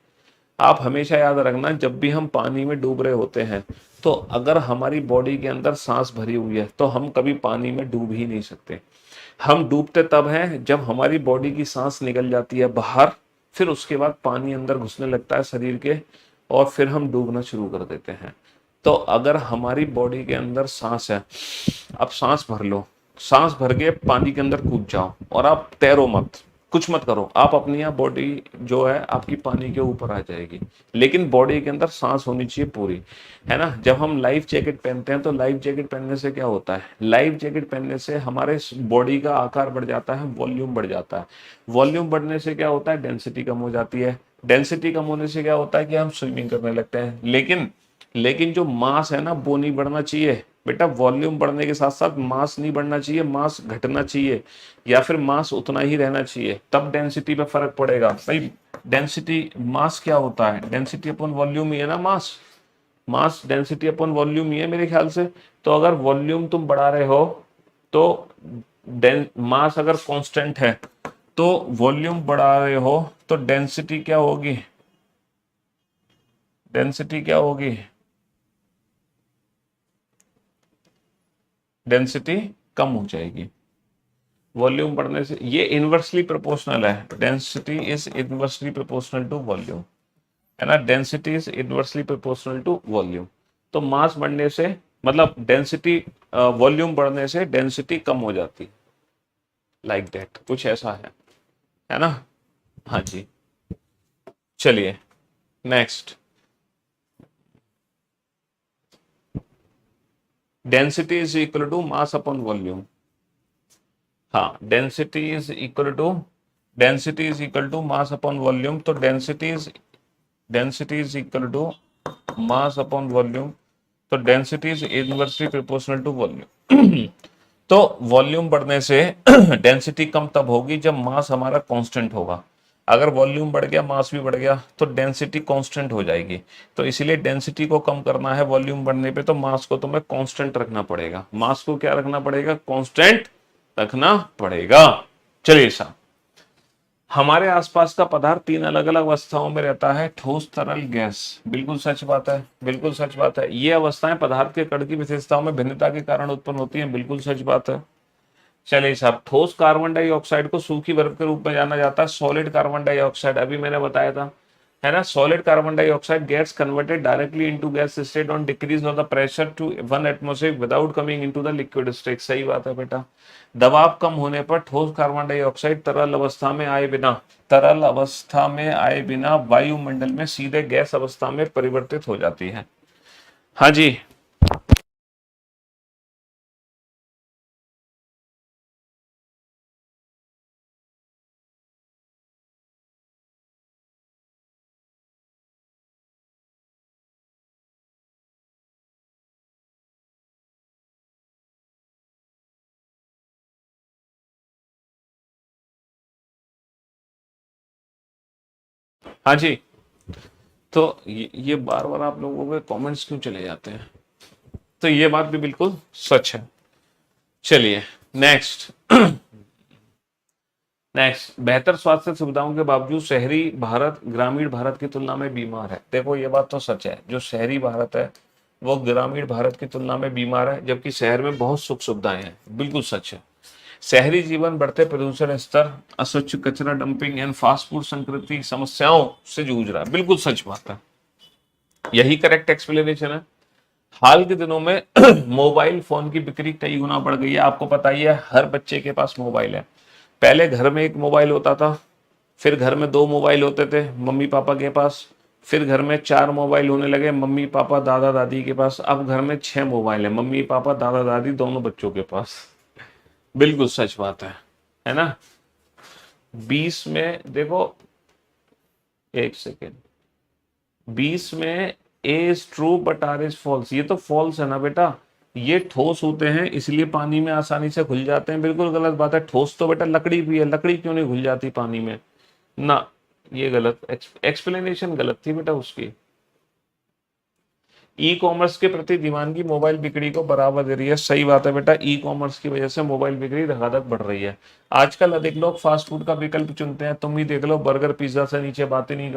आप हमेशा याद रखना, जब भी हम पानी में डूब रहे होते हैं, तो अगर हमारी बॉडी के अंदर सांस भरी हुई है तो हम कभी पानी में डूब ही नहीं सकते। हम डूबते तब हैं जब हमारी बॉडी की सांस निकल जाती है बाहर, फिर उसके बाद पानी अंदर घुसने लगता है शरीर के, और फिर हम डूबना शुरू कर देते हैं। तो अगर हमारी बॉडी के अंदर सांस है, अब सांस भर लो, सांस भर के पानी के अंदर कूद जाओ, और आप तैरो मत, कुछ मत करो, आप अपनी आप बॉडी जो है आपकी पानी के ऊपर आ जाएगी, लेकिन बॉडी के अंदर सांस होनी चाहिए पूरी, है ना। जब हम लाइफ जैकेट पहनते हैं तो लाइफ जैकेट पहनने से क्या होता है, लाइफ जैकेट पहनने से हमारे बॉडी का आकार बढ़ जाता है, वॉल्यूम बढ़ जाता है। वॉल्यूम बढ़ने से क्या होता है, डेंसिटी कम हो जाती है। डेंसिटी कम होने से क्या होता है कि हम स्विमिंग करने लगते हैं। लेकिन जो मास है ना वो नहीं बढ़ना चाहिए बेटा। वॉल्यूम बढ़ने के साथ साथ मास नहीं बढ़ना चाहिए, मास घटना चाहिए या फिर मास उतना ही रहना चाहिए, तब डेंसिटी पे फर्क पड़ेगा भाई। डेंसिटी मास क्या होता है, डेंसिटी अपन वॉल्यूम ही है ना। मास डेंसिटी अपन वॉल्यूम ही है मेरे ख्याल से। तो अगर वॉल्यूम तुम बढ़ा रहे हो तो मास अगर कांस्टेंट है तो वॉल्यूम बढ़ा रहे हो तो डेंसिटी क्या होगी, डेंसिटी क्या होगी, डेंसिटी कम हो जाएगी वॉल्यूम बढ़ने से। ये इनवर्सली प्रोपोर्शनल है, density is inversely proportional to volume, है ना। Density is inversely proportional to volume. तो मास बढ़ने से मतलब डेंसिटी, वॉल्यूम बढ़ने से डेंसिटी कम हो जाती, लाइक दैट कुछ ऐसा है ना। हाँ जी, चलिए next. Density is equal to mass upon volume. हाँ, density is equal to mass upon volume. तो density is equal to mass upon volume. तो density is inversely proportional to volume. तो वॉल्यूम बढ़ने से डेंसिटी कम तब होगी जब मास हमारा कांस्टेंट होगा। अगर वॉल्यूम बढ़ गया मास भी बढ़ गया तो डेंसिटी कांस्टेंट हो जाएगी। तो इसीलिए डेंसिटी को कम करना है वॉल्यूम बढ़ने पे तो मास को तुम्हें कांस्टेंट रखना पड़ेगा। मास को क्या रखना पड़ेगा, कांस्टेंट रखना पड़ेगा। चलिए साहब, हमारे आसपास का पदार्थ तीन अलग अलग अवस्थाओं में रहता है, ठोस तरल गैस। बिल्कुल सच बात है, बिल्कुल सच बात है। ये अवस्थाएं पदार्थ के कण की विशेषताओं में भिन्नता के कारण उत्पन्न होती हैं, बिल्कुल सच बात है। चलिए साहब, ठोस कार्बन डाइऑक्साइड को सूखी बर्फ के रूप में जाना जाता है, सॉलिड कार्बन डाइऑक्साइड अभी मैंने बताया था, है ना। Solid carbon dioxide gets converted directly into gas state on decrease of the pressure to 1 atmosphere without coming into the liquid state. सही बात है बेटा। दबाव कम होने पर ठोस कार्बन डाइऑक्साइड तरल अवस्था में आए बिना वायुमंडल में सीधे गैस अवस्था में परिवर्तित हो जाती है। हाँ जी, हाँ जी। तो ये बार बार आप लोगों के कमेंट्स क्यों चले जाते हैं। तो ये बात भी बिल्कुल सच है। चलिए नेक्स्ट। बेहतर स्वास्थ्य सुविधाओं के बावजूद शहरी भारत ग्रामीण भारत की तुलना में बीमार है। देखो ये बात तो सच है, जो शहरी भारत है वो ग्रामीण भारत की तुलना में बीमार है, जबकि शहर में बहुत सुख सुविधाएं हैं। बिल्कुल सच है। शहरी जीवन बढ़ते प्रदूषण स्तर, अस्वच्छ कचरा डंपिंग एंड फास्ट फूड संस्कृति समस्याओं से जूझ रहा है। बिल्कुल सच बात है, यही करेक्ट एक्सप्लेनेशन है। हाल के दिनों में मोबाइल फोन की बिक्री कई गुना बढ़ गई है। आपको पता ही है, हर बच्चे के पास मोबाइल है। पहले घर में एक मोबाइल होता था, फिर घर में दो मोबाइल होते थे मम्मी पापा के पास, फिर घर में चार मोबाइल होने लगे मम्मी पापा दादा दादी के पास, अब घर में 6 मोबाइल है मम्मी पापा दादा दादी दोनों बच्चों के पास। बिल्कुल सच बात है ना। 20 में देखो, एक सेकेंड, 20 में A is true but R is false, ये तो फॉल्स है ना बेटा। ये ठोस होते हैं इसलिए पानी में आसानी से घुल जाते हैं, बिल्कुल गलत बात है। ठोस तो बेटा लकड़ी भी है, लकड़ी क्यों नहीं घुल जाती पानी में ना। ये गलत एक्सप्लेनेशन गलत थी बेटा उसकी। ई कॉमर्स के प्रति दीवानगी मोबाइल बिक्री को बढ़ावा दे रही है। सही बात है बेटा, ई कॉमर्स की वजह से मोबाइल बिक्री धड़ाधड़ बढ़ रही है। आजकल अधिक लोग फास्ट फूड का विकल्प चुनते हैं, तुम ही देख लो, बर्गर पिज्जा से नीचे बातें नहीं